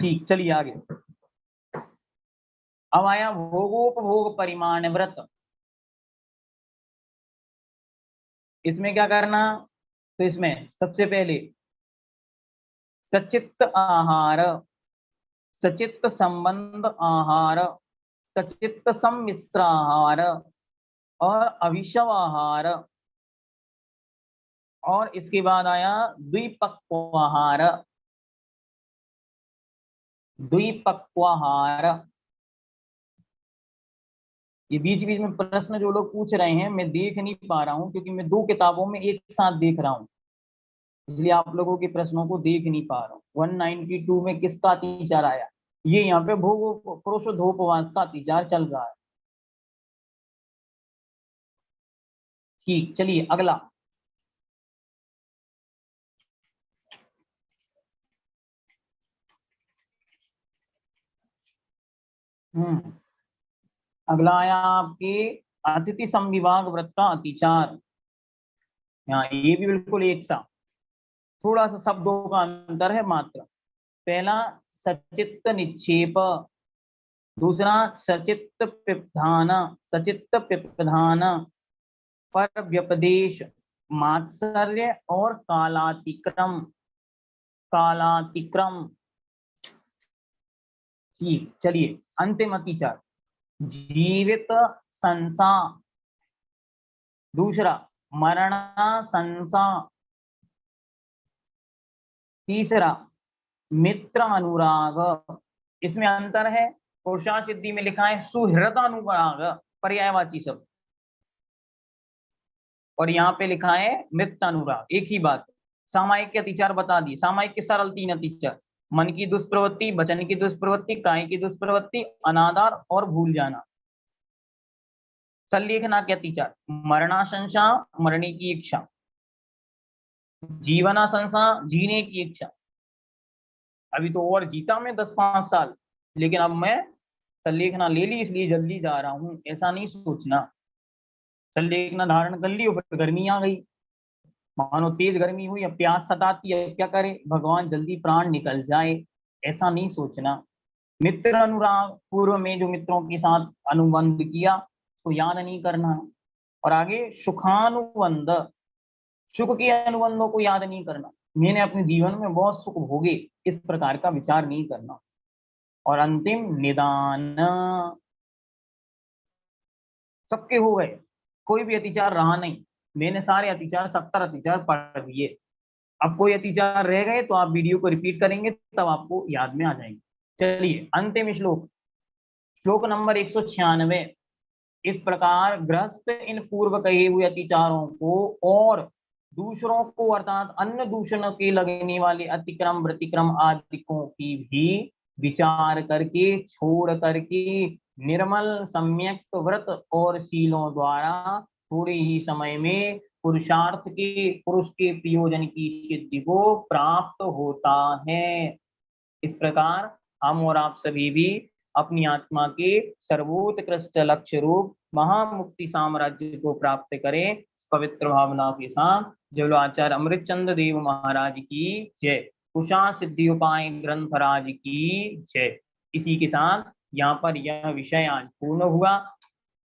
ठीक, चलिए आगे। अब आया भोगोपभोग परिमाण व्रत। इसमें क्या करना, तो इसमें सबसे पहले सचित्त आहार, सचित्त संबंध आहार, सचित्त सम्मिश्र आहार और अभिशव आहार। और इसके बाद आया द्विपक्वाहार, द्विपक्वाहार। ये बीच बीच में प्रश्न जो लोग पूछ रहे हैं मैं देख नहीं पा रहा हूं, क्योंकि मैं दो किताबों में एक साथ देख रहा हूं, इसलिए आप लोगों के प्रश्नों को देख नहीं पा रहा हूँ। 192 में किसका अतिचार आया, ये यहाँ पे भोग प्रोषधोपवास का अतिचार चल रहा है। ठीक, चलिए अगला। अगला आया आपके अतिथि संविभाग व्रत का अतिचार। यहाँ ये भी बिल्कुल एक सा, थोड़ा सा शब्दों का अंतर है मात्र। पहला सचित्त निक्षेप, दूसरा सचित्त पिपधान, सचित्त पिपधान, पर व्यपदेश, मात्सर्य और कालातिक्रम, कालातिक्रम। ठीक, चलिए अंतिम अतिचार जीवित संसा, दूसरा मरणाशंसा, तीसरा मित्र अनुराग। इसमें अंतर है, पुरुषा सिद्धि में लिखा है सुहृद अनुराग पर्यायवाची शब्द, और यहाँ पे लिखा है मित्र अनुराग, एक ही बात। सामायिक के अतिचार बता दिए। सामायिक के सरल तीन अतिचार, मन की दुष्प्रवृत्ति, वचन की दुष्प्रवृत्ति, काय की दुष्प्रवृत्ति, अनादर और भूल जाना। सल्लेखना के अतिचार मरणाशंसा, मरने की इच्छा, जीवनाशंसा, जीने की इच्छा। अभी तो और जीता मैं 10-5 साल, लेकिन अब मैं सल्लेखना ले ली इसलिए जल्दी जा रहा हूं, ऐसा नहीं सोचना। सल्लेखना धारण कर ली और फिर गर्मी आ गई, मानो तेज गर्मी हुई, अब प्यास सताती है, क्या करे, भगवान जल्दी प्राण निकल जाए, ऐसा नहीं सोचना। मित्र अनुराग, पूर्व में जो मित्रों के साथ अनुबंध किया तो याद नहीं करना। और आगे सुखानुबंध, सुख के अनुबंधों को याद नहीं करना, मैंने अपने जीवन में बहुत सुख भोगे, इस प्रकार का विचार नहीं करना। और अंतिम निदान, सबके हो गए, कोई भी अतिचार रहा नहीं। मैंने सारे अतिचार 70 अतिचार पढ़ दिए। अब कोई अतिचार रह गए तो आप वीडियो को रिपीट करेंगे तब आपको याद में आ जाएंगे। चलिए अंतिम श्लोक, श्लोक नंबर 196। इस प्रकार गृहस्थ इन पूर्व कहे हुए अतिचारों को और दूसरों को अर्थात अन्य दूषणों के लगने वाले अतिक्रम, व्यतिक्रम आदिकों की भी विचार करके, छोड़ करके, निर्मल सम्यक व्रत और शीलों द्वारा थोड़े ही समय में पुरुषार्थ के, पुरुष के प्रयोजन की सिद्धि को प्राप्त होता है। इस प्रकार हम और आप सभी भी अपनी आत्मा के सर्वोत्कृष्ट लक्ष्य रूप महामुक्ति साम्राज्य को प्राप्त करें पवित्र भावना के साथ। जब आचार्य अमृतचंद्र देव महाराज की जय। कुशा सिद्धि उपाय ग्रंथराज की जय। इसी के साथ यहाँ पर यह विषय आज पूर्ण हुआ।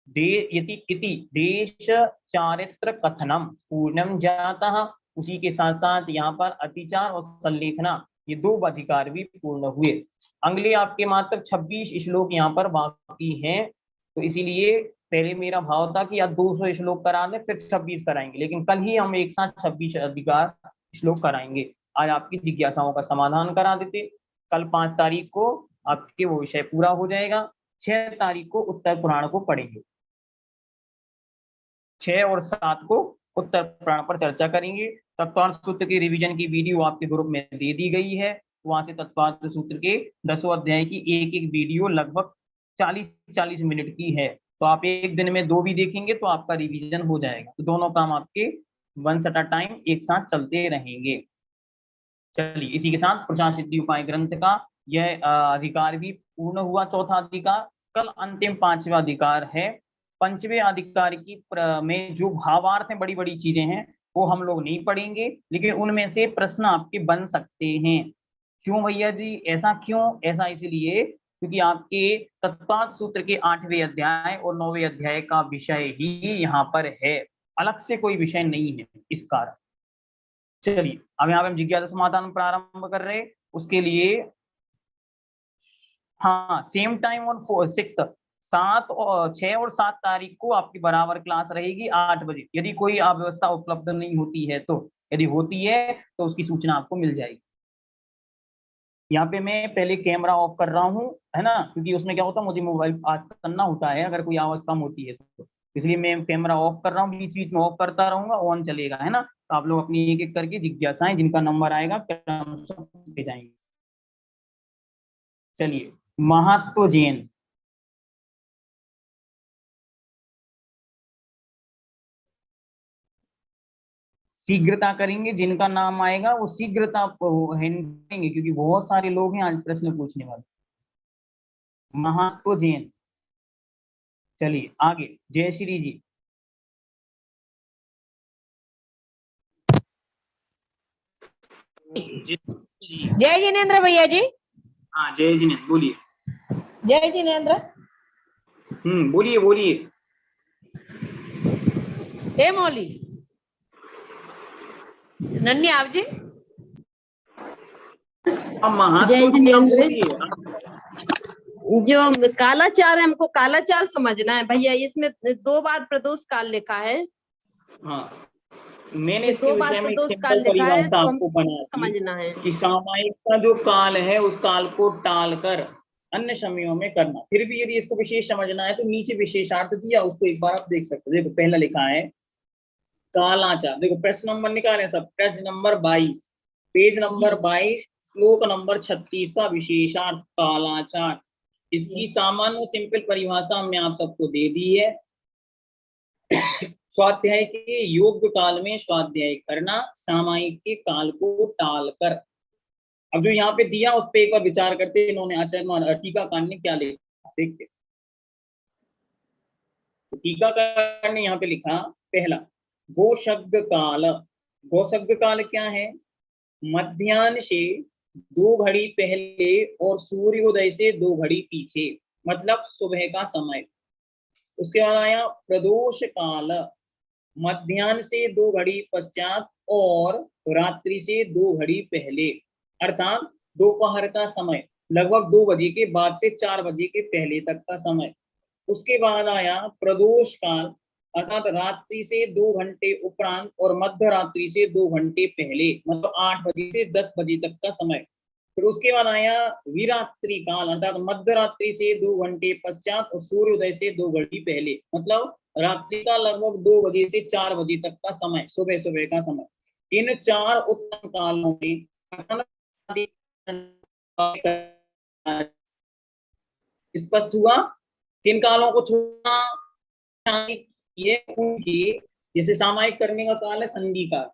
देश चारित्र कथनम पूर्णम जाता। उसी के साथ साथ यहाँ पर अतिचार और संलेखना ये दो अधिकार भी पूर्ण हुए। अगले आपके मात्र 26 श्लोक यहाँ पर बाकी हैं, तो इसीलिए पहले मेरा भाव था कि आज 200 श्लोक करा दें फिर 26 कराएंगे, लेकिन कल ही हम एक साथ 26 अधिकार श्लोक कराएंगे। आज आपकी जिज्ञासाओं का समाधान करा देते। कल 5 तारीख को आपके वो विषय पूरा हो जाएगा। 6 तारीख को उत्तर पुराण को पढ़ेंगे। 6 और 7 को उत्तर पुराण पर चर्चा करेंगे। तत्वार्थ सूत्र के रिवीजन की वीडियो आपके ग्रुप में दे दी गई है। वहां से तत्वार्थ सूत्र के 10वें अध्याय की एक वीडियो लगभग 40 मिनट की है, तो आप एक दिन में 2 भी देखेंगे तो आपका रिवीजन हो जाएगा। तो दोनों काम आपके वन एट अ टाइम एक साथ चलते रहेंगे। चलिए, इसी के साथ प्रशांत सिद्धि उपाय ग्रंथ का यह अधिकार भी पूर्ण हुआ, चौथा अधिकार। कल अंतिम 5वां अधिकार है। 5वें अधिकार की में जो भावार्थ है, बड़ी बड़ी चीजें हैं, वो हम लोग नहीं पढ़ेंगे, लेकिन उनमें से प्रश्न आपके बन सकते हैं। क्यों भैया जी, ऐसा क्यों? ऐसा इसलिए क्योंकि आपके तत्वार्थ सूत्र के 8वें अध्याय और 9वें अध्याय का विषय ही यहाँ पर है, अलग से कोई विषय नहीं है इस कारण। चलिए, अब यहाँ पे हम जिज्ञासा समाधान प्रारंभ कर रहे हैं। उसके लिए हाँ, सेम टाइम ऑन 6 6 और 7 तारीख को आपकी बराबर क्लास रहेगी 8 बजे। यदि कोई अव्यवस्था उपलब्ध नहीं होती है तो, यदि होती है तो उसकी सूचना आपको मिल जाएगी। यहाँ पे मैं पहले कैमरा ऑफ कर रहा हूँ, है ना, क्योंकि उसमें क्या होता है, मुझे मोबाइल पास करना होता है अगर कोई आवाज कम होती है तो, इसलिए मैं कैमरा ऑफ कर रहा हूँ। बीच बीच में ऑफ करता रहूंगा, ऑन चलेगा, है ना। तो आप लोग अपनी एक एक करके जिज्ञासाएं, जिनका नंबर आएगा पे जाएंगे। चलिए, महात्व जैन। शीघ्रता करेंगे, जिनका नाम आएगा वो शीघ्रता करेंगे, क्योंकि बहुत सारे लोग हैं आज प्रश्न पूछने वाले। महात्व जैन। चलिए आगे, जय श्री जी। जय जिनेन्द्र भैया जी। हाँ, जय जिनेन्द्र, बोलिए। जय जिनेन्द्र। बोलिए बोलिए। हे मौली नन्नी आप जी। जय जिनेन्द्र। जो कालाचार है, हमको कालाचार समझना है भैया। इसमें 2 बार प्रदोष काल लिखा है। हाँ, मैंने इसके 2 बार विषय में प्रदोष सिंपल काल लिखा है, परिभाषा तो आपको बना समझना है कि सामायिक का जो काल है उस काल को टालकर अन्य समयों में करना। फिर भी यदि इसको विशेष समझना है तो नीचे विशेषार्थ दिया, उसको एक बार आप देख सकते हो। देखो, पहला लिखा है कालाचार। देखो, प्रश्न नंबर निकाले सब, पेज नंबर 22, पेज नंबर 22, श्लोक नंबर 36 का विशेषार्थ कालाचार। इसकी सामान्य सिंपल परिभाषा हमने आप सबको दे दी है। स्वाध्याय के योग्य काल में स्वाध्याय करना, सामायिक के काल को टालकर। अब जो यहाँ पे दिया उस पे एक बार विचार करते हैं, इन्होंने आचार्य टीकाकार ने क्या लिखा देखते। तो टीकाकार ने यहाँ पे लिखा, पहला गोशब्द काल। गोशब्द काल क्या है? मध्याह्न से 2 घड़ी पहले और सूर्योदय से 2 घड़ी पीछे, मतलब सुबह का समय। उसके बाद आया प्रदोष काल, मध्याह्न से 2 घड़ी पश्चात और रात्रि से 2 घड़ी पहले, अर्थात दोपहर का समय, लगभग 2 बजे के बाद से 4 बजे के पहले तक का समय। उसके बाद आया प्रदोष काल, अर्थात रात्रि से 2 घंटे उपरांत और मध्य रात्रि से 2 घंटे पहले, मतलब 8 बजे से 10 बजे तक का समय। फिर उसके बाद आया विरात्रि काल, अर्थात मध्य रात्रि से 2 घंटे पश्चात और सूर्योदय से 2 घड़ी पहले, मतलब रात्रि का लगभग 2 बजे से 4 बजे तक का समय, सुबह सुबह का समय। इन 4 उत्तम कालों में स्पष्ट हुआ? किन कालों को छोड़ना? ये उनकी, जैसे सामायिक करने का काल है संधि काल,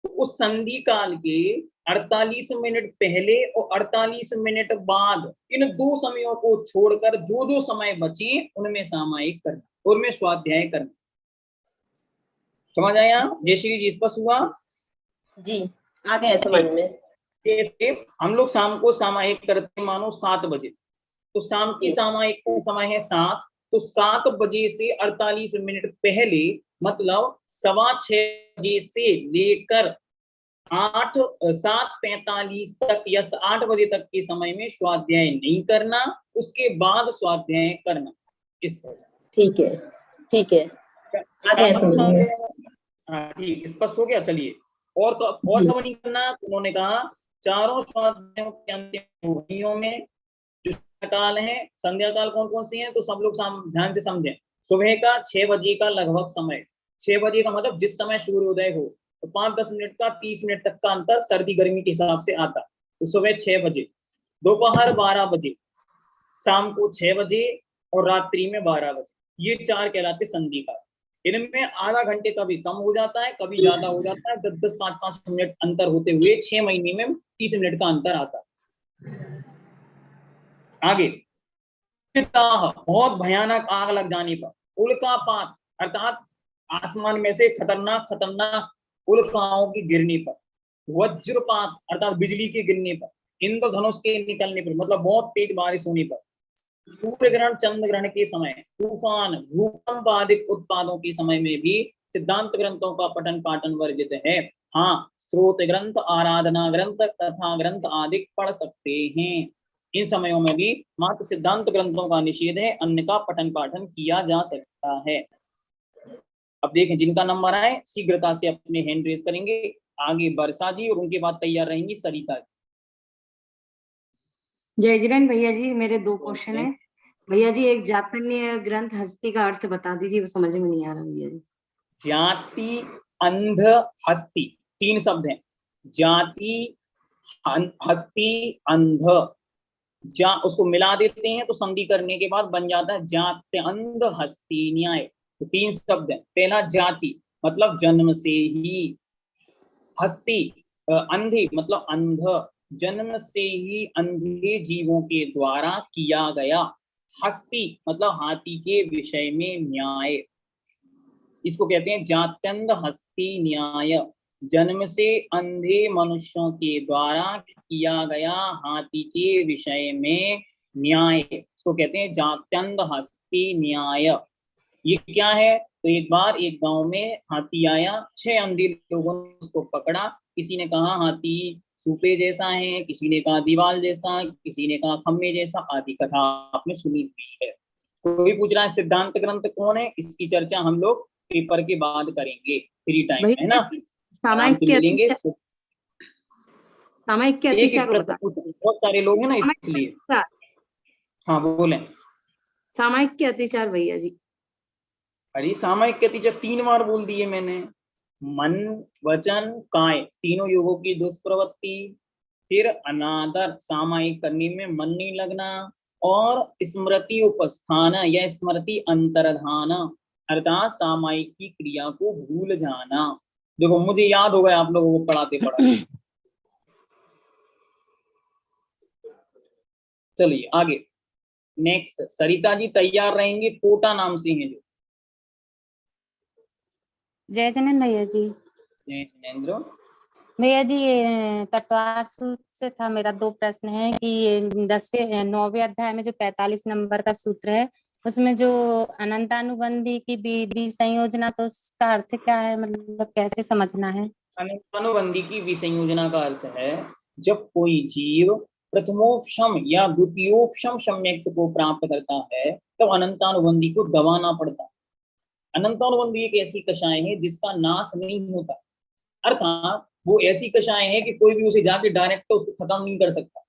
तो उस संधि काल के 48 मिनट पहले और 48 मिनट बाद इन 2 समयों को छोड़कर जो जो समय बचे उनमें सामायिक करना और उनमें स्वाध्याय करना। समझ आया? जय श्री जी, स्पष्ट हुआ? जी, आ गया समझ में। हम लोग शाम को सामायिक करते मानो 7 बजे, तो शाम की सामायिक का समय है 7, तो 7 बजे से 48 मिनट पहले मतलब 6:15 बजे से लेकर 7:45 तक या 8 बजे तक के समय में स्वाध्याय नहीं करना, उसके बाद स्वाध्याय करना। इस तरह। ठीक है, ठीक है, आ गया समझ में। हाँ ठीक, स्पष्ट हो गया। चलिए, और कब नहीं करना? उन्होंने कहा चारों स्वाध्यायों के अंतिम घड़ियों में जो काल है, संध्या काल कौन कौन सी हैं, तो सब लोग ध्यान से समझें। सुबह का 6 बजे का लगभग समय, 6 बजे का मतलब जिस समय सूर्योदय हो, तो 5-10 मिनट का 30 मिनट तक का अंतर सर्दी गर्मी के हिसाब से आता, तो सुबह 6 बजे, दोपहर 12 बजे, शाम को 6 बजे और रात्रि में 12 बजे, ये 4 कहलाते संधि काल। इनमें आधा घंटे कभी कम हो जाता है, कभी ज्यादा हो जाता है, 10-10, 5-5 मिनट अंतर होते हुए 6 महीने में 30 मिनट का अंतर आता है। आगे, बहुत भयानक आग लग जाने पर, उल्कापात अर्थात आसमान में से खतरनाक उल्काओं के गिरने पर, वज्रपात अर्थात बिजली के गिरने पर, इंद्रधनुष के निकलने पर मतलब बहुत तेज बारिश होने पर, सूर्य ग्रहण चंद्र ग्रहण के समय, तूफान भूकंप आदि उत्पादों के समय में भी सिद्धांत ग्रंथों का पठन पाठन वर्जित है। हाँ, स्रोत ग्रंथ, आराधना ग्रंथ, कथा ग्रंथ आदि पढ़ सकते हैं। इन समयों में भी मात्र सिद्धांत ग्रंथों का निषेध है, अन्य का पठन पाठन किया जा सकता है। अब देखें, जिनका नंबर आए शीघ्रता से अपने हैंड रेज करेंगे। आगे वर्षा जी और उनके बाद तैयार रहेंगी सरिता जी। जय जिनेन्द्र भैया जी, मेरे 2 क्वेश्चन है भैया जी। एक जातन्य ग्रंथ हस्ती का अर्थ बता दीजिए, वो समझ में नहीं आ रहा भैया जी। जाति, अंध, हस्ती, 3 शब्द हैं। जाति, हस्ती, अंध। उसको मिला देते हैं तो संधि करने के बाद बन जाता है जात्य अंध हस्ती न्याय। तो 3 शब्द हैं। पहला जाति मतलब जन्म से ही, हस्ती अंधी मतलब अंध, जन्म से ही अंधे जीवों के द्वारा किया गया। हस्ती मतलब हाथी के विषय में न्याय, इसको कहते हैं जात्यंध हस्ती न्याय। जन्म से अंधे मनुष्यों के द्वारा किया गया हाथी के विषय में न्याय, इसको कहते हैं जात्यंध हस्ती न्याय। ये क्या है? तो एक बार एक गांव में हाथी आया, 6 अंधे लोगों ने उसको पकड़ा। किसी ने कहा हाथी सूपे जैसा है, किसी ने कहा दीवाल जैसा, किसी ने कहा खम्बे जैसा, आदि कथा आपने सुनी हुई है। कोई पूछ रहा है सिद्धांत ग्रंथ कौन है, इसकी चर्चा हम लोग पेपर के बाद करेंगे, फ्री टाइम है ना, सामायिक के मिलेंगे। सामायिक के अतिचार बता, बहुत सारे लोग हैं ना इसलिए। हाँ बोले। सामायिक के अतिचार भैया जी। अरे सामायिक के अतिचार 3 बार बोल दिए मैंने। मन, वचन, काय, तीनों योगों की दुष्प्रवृत्ति, फिर अनादर, सामायिक करने में मन नहीं लगना, और स्मृति उपस्थान या स्मृति अंतर्धान अर्थात सामायिक की क्रिया को भूल जाना। देखो मुझे याद हो गया आप लोगों को पढ़ाते पढ़ाते। चलिए आगे, नेक्स्ट सरिता जी तैयार रहेंगे, कोटा नाम से हैं जो। जय जिनेन्द्र भैया जी। जय जिनेन्द्र भैया जी, ये तत्वार सूत्र से था, मेरा 2 प्रश्न है कि 9वें अध्याय में जो 45 नंबर का सूत्र है, उसमें जो अनंतानुबंधी की विसंयोजना, तो उसका अर्थ क्या है, मतलब कैसे समझना है? अनंतानुबंधी की विसंयोजना का अर्थ है जब कोई जीव प्रथमोपशम या द्वितीयोपशम सम्यक्त को प्राप्त करता है तो अनंतानुबंधी को दबाना पड़ता है। अनंतानुबंधी एक ऐसी कषाय है जिसका नाश नहीं होता, अर्थात वो ऐसी कषाय है कि कोई भी उसे जाके डायरेक्ट उसको खत्म नहीं कर सकता।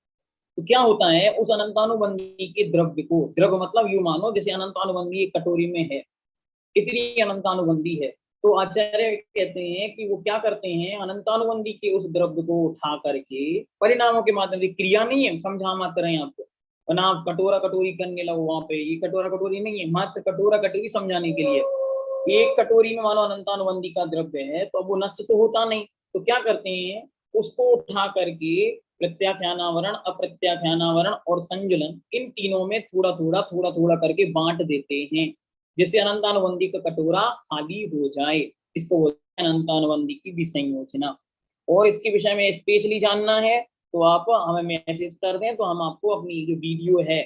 तो क्या होता है, उस अनंतानुबंधी के द्रव्य को, द्रव्य मतलब यूं मानो जैसे अनंतानुबंधी एक कटोरी में है, इतनी अनंतानुबंधी है, तो आचार्य कहते हैं कि वो क्या करते हैं, अनंतानुबंधी के उस द्रव्य को उठा करके परिणामों के माध्यम से, क्रिया नहीं है, समझा मात्र हैं आपको, वरना आप कटोरा कटोरी करने लगो वहां पे। ये कटोरा कटोरी नहीं है, मात्र कटोरा कटोरी समझाने के लिए। एक कटोरी में मानो अनंतानुबंधी का द्रव्य है, तो अब वो नष्ट तो होता नहीं, तो क्या करते हैं, उसको उठा करके प्रत्याख्यानावरण, अप्रत्याख्यानावरण और संजुलन, इन तीनों में थोड़ा थोड़ा करके बांट देते हैं, जिससे अनंतानुबंधी का कटोरा खाली हो जाए। इसको बोलते हैं अनंतानुबंधी की विसंयोजना। और इसके विषय में स्पेशली जानना है तो आप हमें मैसेज कर दें, तो हम आपको अपनी जो वीडियो है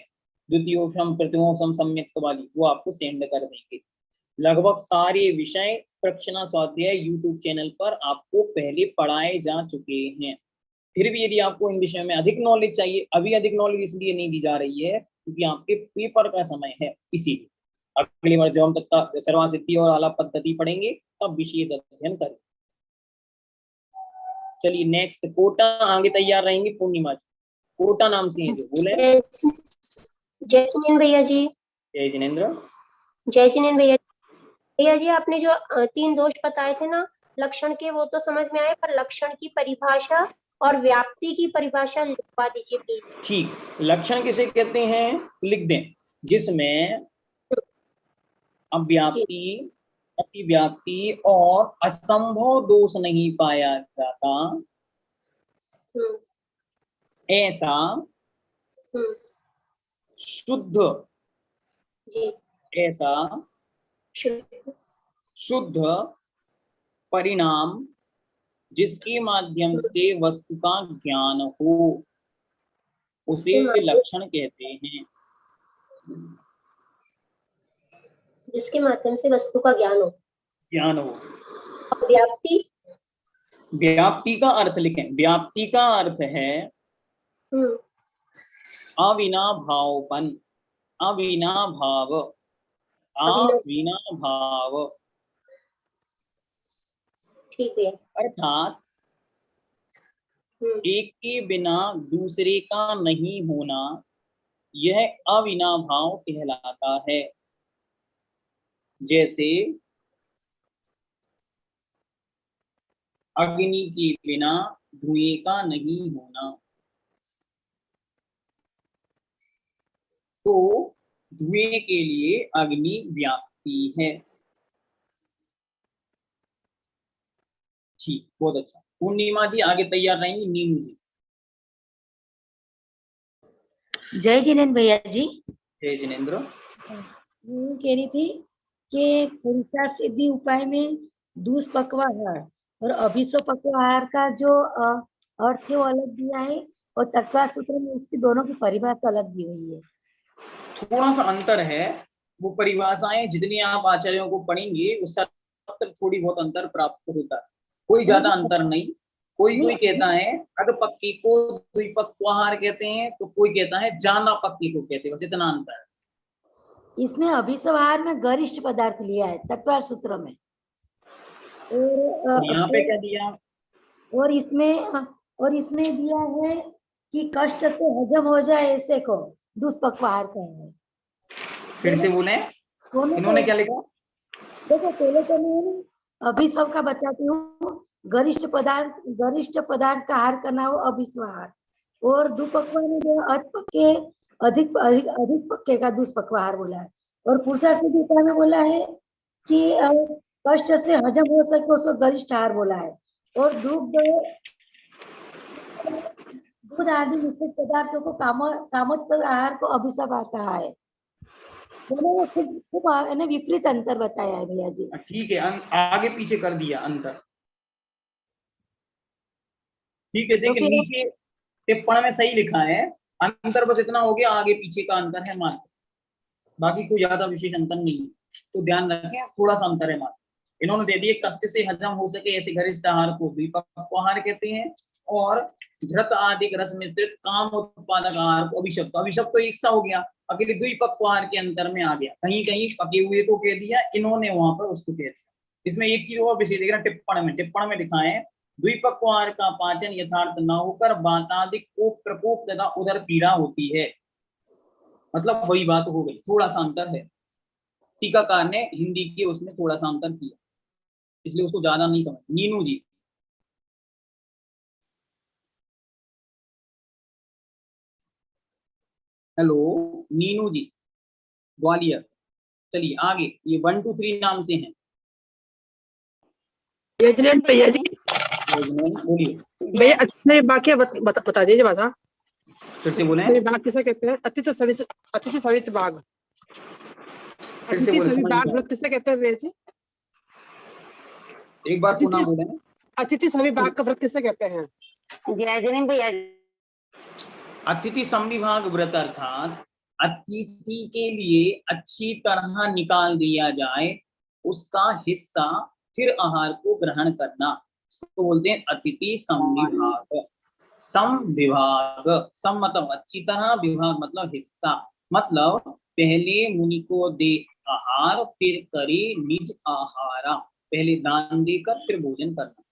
द्वितीयोक्षम तृतीयोक्षम सम्यक्त वाली, वो आपको सेंड कर देंगे। लगभग सारे विषय प्रक्षणा स्वाध्याय यूट्यूब चैनल पर आपको पहले पढ़ाए जा चुके हैं। फिर भी यदि आपको इन विषय में अधिक नॉलेज चाहिए, अभी अधिक नॉलेज इसलिए नहीं दी जा रही है क्योंकि आपके पेपर का समय है, इसीलिए। अगली बार जब हम तक सर्वासिद्धि और आलाप पद्धति पढ़ेंगे तब विशेष अध्ययन करें। चलिए नेक्स्ट, कोटा आगे तैयार रहेंगे पूर्णिमा जी। कोटा नाम से है जो, बोले। जय जिनेन्द्र भैया जी। जय जिनेन्द्र। जय जिनेन्द्र भैया। भैया जी आपने जो 3 दोष बताए थे ना लक्षण के, वो तो समझ में आए, पर लक्षण की परिभाषा और व्याप्ति की परिभाषा लिखवा दीजिए प्लीज। ठीक, लक्षण किसे कहते हैं लिख दें, जिसमें अव्याप्ति, अतिव्याप्ति और असंभव दोष नहीं पाया जाता, ऐसा शुद्ध, ऐसा शुद्ध परिणाम जिसके माध्यम से वस्तु का ज्ञान हो, उसे लक्षण कहते हैं। जिसके माध्यम से वस्तु का ज्ञान हो। व्याप्ति, व्याप्ति का अर्थ लिखें। व्याप्ति का अर्थ है अविनाभावपन, अविनाभाव, अविनाभाव। ठीक है। अर्थात एक के बिना दूसरे का नहीं होना, यह अविनाभाव कहलाता है। जैसे अग्नि के बिना धुएं का नहीं होना, तो धुएं के लिए अग्नि व्याप्ति है। ठीक, बहुत अच्छा। पूर्णिमा जी आगे तैयार रहेंगी। नीनू जी। जय जिनेन्द्र भैया जी। जय जिनेन्द्र। मैं कह रही थी कि पुरुषा सिद्धि उपाय में दुष्पक्वाहार और अभिष्पक्वाहार का जो अर्थ है वो अलग दिया है, और तत्वा सूत्र में इसकी दोनों की परिभाषा अलग दी हुई है। थोड़ा सा अंतर है, वो परिभाषाएं जितनी आप आचार्यों को पढ़ेंगे उससे थोड़ी बहुत अंतर प्राप्त होता है, कोई ज्यादा अंतर नहीं। कोई कहता है अधपक्की को द्विपक्वाहार कहते हैं, तो कोई कहता है जाना पक्की को कहते हैं, बस इतना अंतर है। इसमें अभिष्पक्वाहार में गरिष्ठ पदार्थ लिया है तत्वार सूत्र में, और यहाँ पे क्या दिया, और इसमें दिया है कि कष्ट से हजम हो जाए ऐसे को दुष्पक्वाहार कहते। फिर से बोले, इन्होंने क्या लिखा? देखो पहले तो मैं अभिष्प का बताती हूँ। गरिष्ठ पदार्थ का आहार करना हो अभिष्पक्वाहार, और दुपक्वा में जो अधपक्के अधिक पक्के का दुष्पक्वाहार बोला है, और पुरुषार्थ उपाय में बोला है कि कष्ट से हजम हो सके उसको गरिष्ठ आहार बोला है, और दूध आदि मिश्रित पदार्थों को कामोत्पद आहार को अभिशाप कहा है। दोनों खूब विपरीत अंतर बताया है भैया जी। ठीक है, आगे पीछे कर दिया अंतर। ठीक है, देखिए नीचे टिप्पणी में सही लिखा है, अंतर बस इतना हो गया, आगे पीछे का अंतर है मात्र, बाकी कोई ज्यादा विशेष अंतर नहीं है, तो ध्यान रखें थोड़ा सा अंतर है मात्र। इन्होंने दे दिए कष्ट से हजम हो सके ऐसे गरिष्ठ आहार को द्विपक्वाहार कहते हैं, और धृत आदि रस मिश्रित काम उत्पादक आहार को अभिशप्त। अभिशप्त तो एक सा हो गया, अकेले द्विपक्वाहार के अंतर में आ गया, कहीं कहीं पके हुए को कह दिया, इन्होंने वहां पर उसको कह दिया। इसमें एक चीज और विशेष देखना, टिप्पण में लिखा है द्विपक्वाहार का पाचन यथार्थ न होकर वातादिक को प्रकोप तथा उदर पीड़ा होती है। मतलब वही बात हो गई, थोड़ा सा अंतर है। टीकाकार ने हिंदी के उसमें थोड़ा सा अंतर किया, इसलिए उसको ज्यादा नहीं समझ। नीनू जी। हेलो नीनू जी ग्वालियर। चलिए आगे, ये 1 2 3 नाम से हैं। जय जिनेंद्र भैया जी। बोलिए भैया अच्छे वाक्य बता दीजिए बात। फिर से बोले, बाघ किसे कहते हैं? अतिथि सवित बाघ। फिर से बोले, समझ बाघ नहीं व्रत किसे कहते हैं भैया जी? एक बार पुनः बोले। अतिथि सवि बाघ का व्रत किसे कहते हैं? जय जिनेंद्र भैया जी। अतिथि संविभाग व्रत अर्थात अतिथि के लिए अच्छी तरह निकाल दिया जाए उसका हिस्सा फिर आहार को ग्रहण करना, तो बोलते हैं अतिथि संविभाग। संविभाग, सम मतलब अच्छी तरह, विभाग मतलब हिस्सा, मतलब पहले मुनि को दे आहार फिर करे निज आहारा, पहले दान देकर फिर भोजन करना।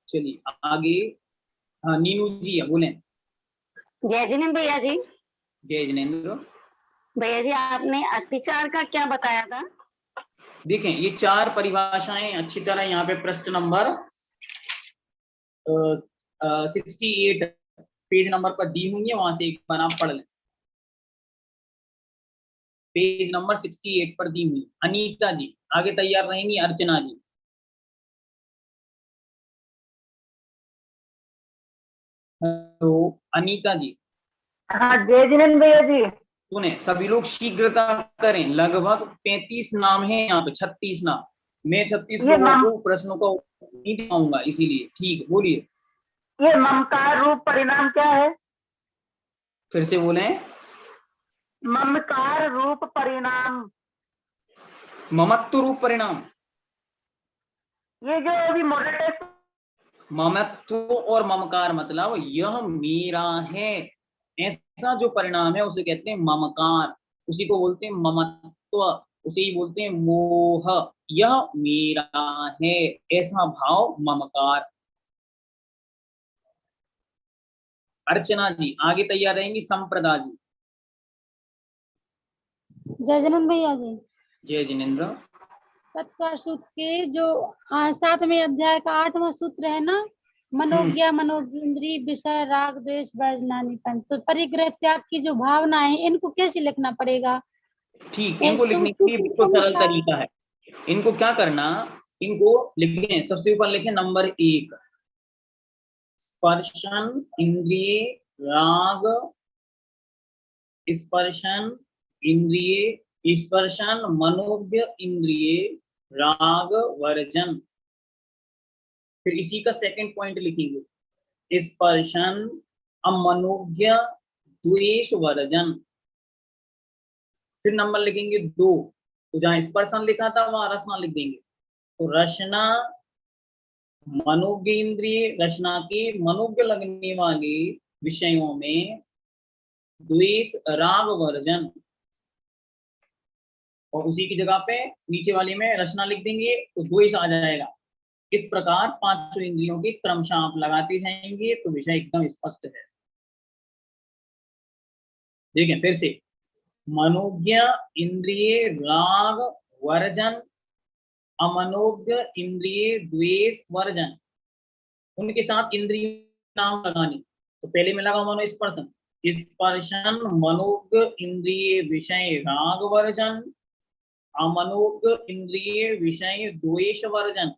चलिए आगे, हाँ नीनू जी बोले। जय जिनेंद्र भैया जी। जय जिनेंद्र भैया जी आपने अत्याचार का क्या बताया था? देखें ये 4 परिभाषाएं अच्छी तरह यहाँ पे प्रश्न नंबर 68 पेज नंबर पर दी हुई है, वहां से एक बार आप पढ़ लें। पेज नंबर 68 पर दी हुई। अनीता जी आगे तैयार रहेंगी, अर्चना जी। हेलो अनीता जी। हाँ जय जिनेंद्र भैया जी। सुने सभी लोग शीघ्रता करें, लगभग 35 नाम है यहाँ पे, 36 नाम। मैं 36 लोगों को प्रश्नों का नहीं दिखाऊंगा, इसीलिए। ठीक, बोलिए। ये ममकार रूप परिणाम क्या है? फिर से बोले। ममकार रूप परिणाम। ममत्व रूप परिणाम। ये जो अभी मॉडल टेस्ट। ममत्व और ममकार मतलब यह मेरा है, ऐसा जो परिणाम है उसे कहते हैं ममकार, उसी को बोलते हैं ममत्व, उसे ही बोलते हैं मोह। यह मेरा है ऐसा भाव ममकार। अर्चना जी आगे तैयार रहेंगी। संप्रदा जी। जय जिनेंद्र भैया जी। जय जिनेंद्र। तत्पर सूत्र के जो 7वें अध्याय का 8वां सूत्र है ना, मनोज्ञा मनोगिंद्री विषय राग द्वेष वर्जनानि पंच, तो परिग्रह त्याग की जो भावना है इनको कैसे लिखना पड़ेगा? ठीक, इनको लिखने के लिए बिल्कुल सरल तरीका है। इनको क्या करना, इनको लिखें, सबसे ऊपर लिखें नंबर 1 स्पर्शन इंद्रिय राग, स्पर्शन इंद्रिय, स्पर्शन मनोज्ञ इंद्रिय राग वर्जन। फिर इसी का सेकंड पॉइंट लिखेंगे स्पर्शन अमनोज्ञ द्वेष वर्जन। फिर नंबर लिखेंगे 2, तो जहां स्पर्शन लिखा था वहां रसना लिख देंगे, तो रसना मनोज्ञ इंद्रिय, रचना के मनोज्ञ लगने वाले विषयों में द्वेष राग वर्जन, और उसी की जगह पे नीचे वाले में रचना लिख देंगे तो द्वेष आ जाएगा। इस प्रकार 5 इंद्रियों के क्रमशः आप लगाते जाएंगे तो विषय एकदम स्पष्ट है। देखें फिर से, मनोज्ञ इंद्रिय राग वर्जन, अमनोज्ञ इंद्रिय द्वेष वर्जन, उनके साथ इंद्रिय नाम लगाने। तो पहले में लगा मनो स्पर्शन, स्पर्शन मनोज्ञ इंद्रिय विषय राग वर्जन, अमनोज्ञ इंद्रिय विषय द्वेष वर्जन।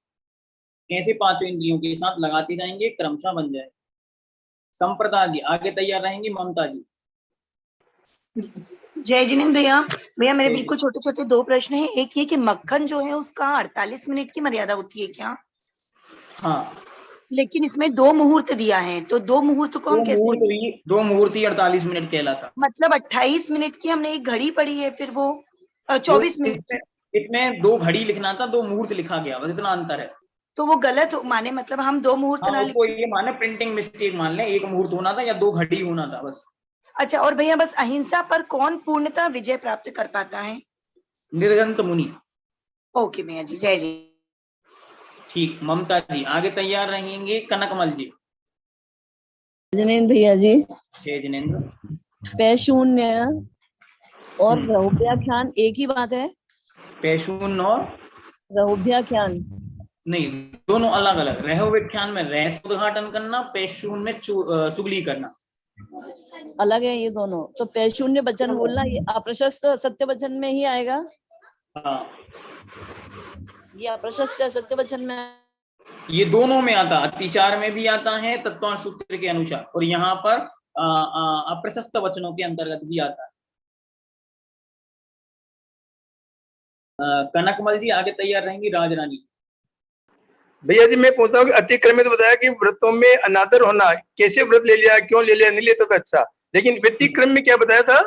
ऐसे 5 इंद्रियों के साथ लगाते जाएंगे, क्रमशः बन जाए। संप्रदा जी आगे तैयार रहेंगी। ममता जी। जय जिनेंद्र भैया। भैया मेरे बिल्कुल छोटे छोटे 2 प्रश्न हैं। एक ये कि मक्खन जो है उसका 48 मिनट की मर्यादा होती है क्या? हाँ, लेकिन इसमें 2 मुहूर्त दिया है, तो 2 मुहूर्त को हम कैसे? 2 मुहूर्त ही 48 मिनट कहलाता। मतलब 28 मिनट की हमने एक घड़ी पढ़ी है, फिर वो 24 मिनट। इसमें 2 घड़ी लिखना था, 2 मुहूर्त लिखा गया, बस इतना अंतर है। तो वो गलत माने, मतलब हम 2 मुहूर्त ना लिख, ये माने प्रिंटिंग मिस्टेक मान लें, 1 मुहूर्त होना था या 2 घड़ी होना था बस। अच्छा, और भैया बस अहिंसा पर कौन पूर्णतः विजय प्राप्त कर पाता है? निर्जंत मुनि। ओके भैया जी, जय जी। ठीक, ममता जी आगे तैयार रहेंगे। कनकमल जी। जिनेंद्र भैया जी। जय जिनेंद्र। पैशून्य और रहुव्याख्यान एक ही बात है? पैशून्य और रहुव्याख्यान नहीं, दोनों अलग अलग। रहो व्याख्यान में रह उद्घाटन करना, पेशून में चुगली करना अलग है ये दोनों। तो पेशून्य वचन बोलना ये अप्रशस्त सत्य वचन में ही आएगा। हाँ, ये अप्रशस्त सत्य वचन में, ये दोनों में आता, अतिचार में भी आता है तत्वांश सूत्र के अनुसार, और यहाँ पर अप्रशस्त वचनों के अंतर्गत भी आता है। कनकमल जी आगे तैयार रहेंगी। राजरानी भैया जी मैं पूछता हूँ कि अतिक्रमित बताया कि व्रतों में अनादर होना, कैसे व्रत ले लिया, क्यों ले लिया, नहीं लेता तो अच्छा, लेकिन व्यतिक्रम में क्या बताया था?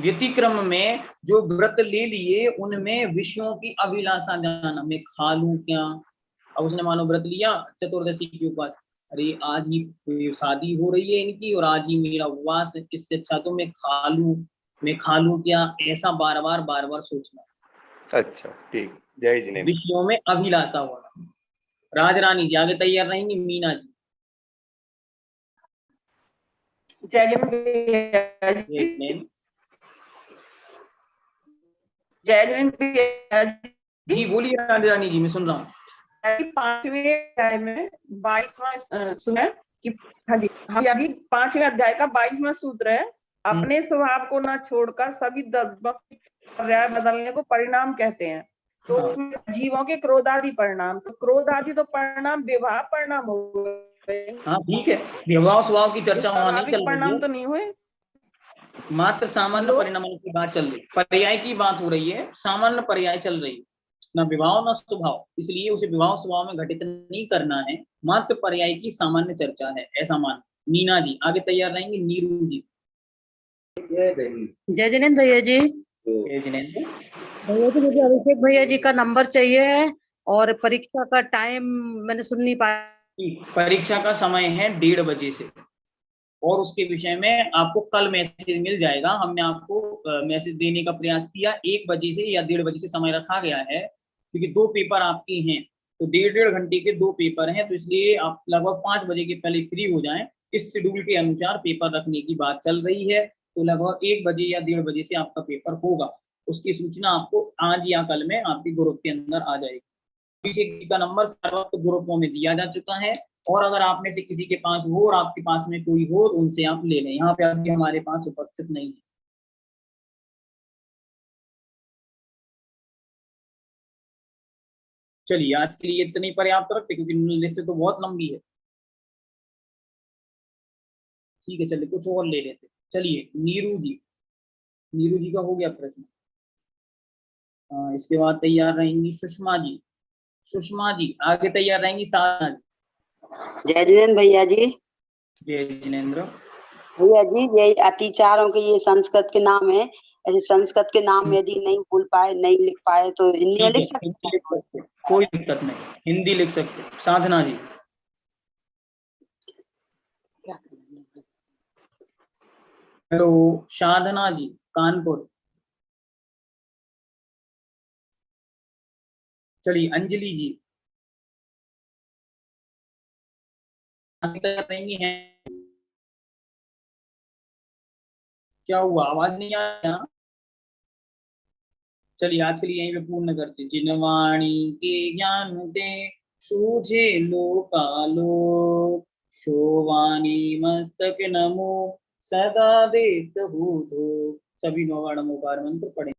व्यतिक्रम में जो व्रत ले लिए उनमें विषयों की अभिलाषा जाना, मैं खा लूं क्या। अब उसने मानो व्रत लिया चतुर्दशी के उपवास, अरे आज ही शादी हो रही है इनकी और आज ही मेरा उपवास है, इससे अच्छा तो मैं खा लूं क्या, ऐसा बार बार सोचना। अच्छा ठीक, जय जिनेन्द्र। विषयों में अभिलाषा होना। राजरानी जी आगे तैयार रहेंगी। मीना जी जी बोलिए। राजरानी जी मैं सुन रहा हूँ। 5वें अध्याय में 22वां सुना कि हाँ जी, हम अभी 5वें अध्याय का 22वां सूत्र है, अपने स्वभाव को न छोड़कर सभी पर्याय बदलने को परिणाम कहते हैं। तो जीवों के क्रोधादि परिणाम, तो क्रोधादि तो परिणाम विवाह परिणाम हो गए। हाँ ठीक है, विवाह स्वभाव की चर्चा वहां नहीं चल रही परिणाम तो नहीं हुए, मात्र सामान्य परिणामों की बात चल रही, पर्याय की बात हो रही है, सामान्य पर्याय चल रही है, न विवाह न स्वभाव, इसलिए उसे विवाह स्वभाव में घटित नहीं करना है, मात्र पर्याय की सामान्य चर्चा है, ऐसा मान। मीना जी आगे तैयार रहेंगे। नीरू जी जय जिनेन्द्र भैया जी। जय जिनेन्द्र भैया जी मुझे अभिषेक भैया जी का नंबर चाहिए है और परीक्षा का टाइम मैंने सुन नहीं पाया। परीक्षा का समय है 1:30 बजे से, और उसके विषय में आपको कल मैसेज मिल जाएगा। हमने आपको मैसेज देने का प्रयास किया, 1 बजे से या 1:30 बजे से समय रखा गया है, क्योंकि 2 पेपर आपके हैं, तो 1.5 घंटे के 2 पेपर हैं, तो इसलिए आप लगभग 5 बजे के पहले फ्री हो जाएं। इस शेड्यूल के अनुसार पेपर रखने की बात चल रही है, तो लगभग 1 बजे या 1:30 बजे से आपका पेपर होगा। उसकी सूचना आपको आज या कल में आपके ग्रुप के अंदर आ जाएगी। अभिषेक का नंबर सर्वत्र ग्रुपों में दिया जा चुका है, और अगर आप में से किसी के पास हो और आपके पास में कोई हो तो उनसे आप ले लें। यहाँ पे अभी हमारे पास उपस्थित नहीं है। चलिए आज के लिए इतनी पर्याप्त रखते, क्योंकि लिस्ट तो बहुत लंबी है। ठीक है, चलिए कुछ और ले लेते। चलिए नीरू जी का हो गया प्रश्न। इसके बाद तैयार रहेंगी सुषमा जी आगे तैयार रहेंगी। साधना जी। जय जिनेन्द्र भैया जी। जय जिनेन्द्र भैया जी। ये अतिचारों के ये संस्कृत के नाम है, ऐसे संस्कृत के नाम यदि नहीं बोल पाए, नहीं लिख पाए तो हिंदी में लिख सकते, कोई दिक्कत नहीं, हिंदी लिख सकते। साधना जी हेलो। साधना जी कानपुर। चलिए अंजलि जी रहेंगी हैं। क्या हुआ, आवाज नहीं आया? चलिए आज के लिए यहीं पे पूर्ण करते। जिनवाणी के ज्ञान दे सूझे लोकालोक, शोवानी मस्तक नमो सदा देत हूँ। सभी 9 नमोकार मंत्र पढ़े।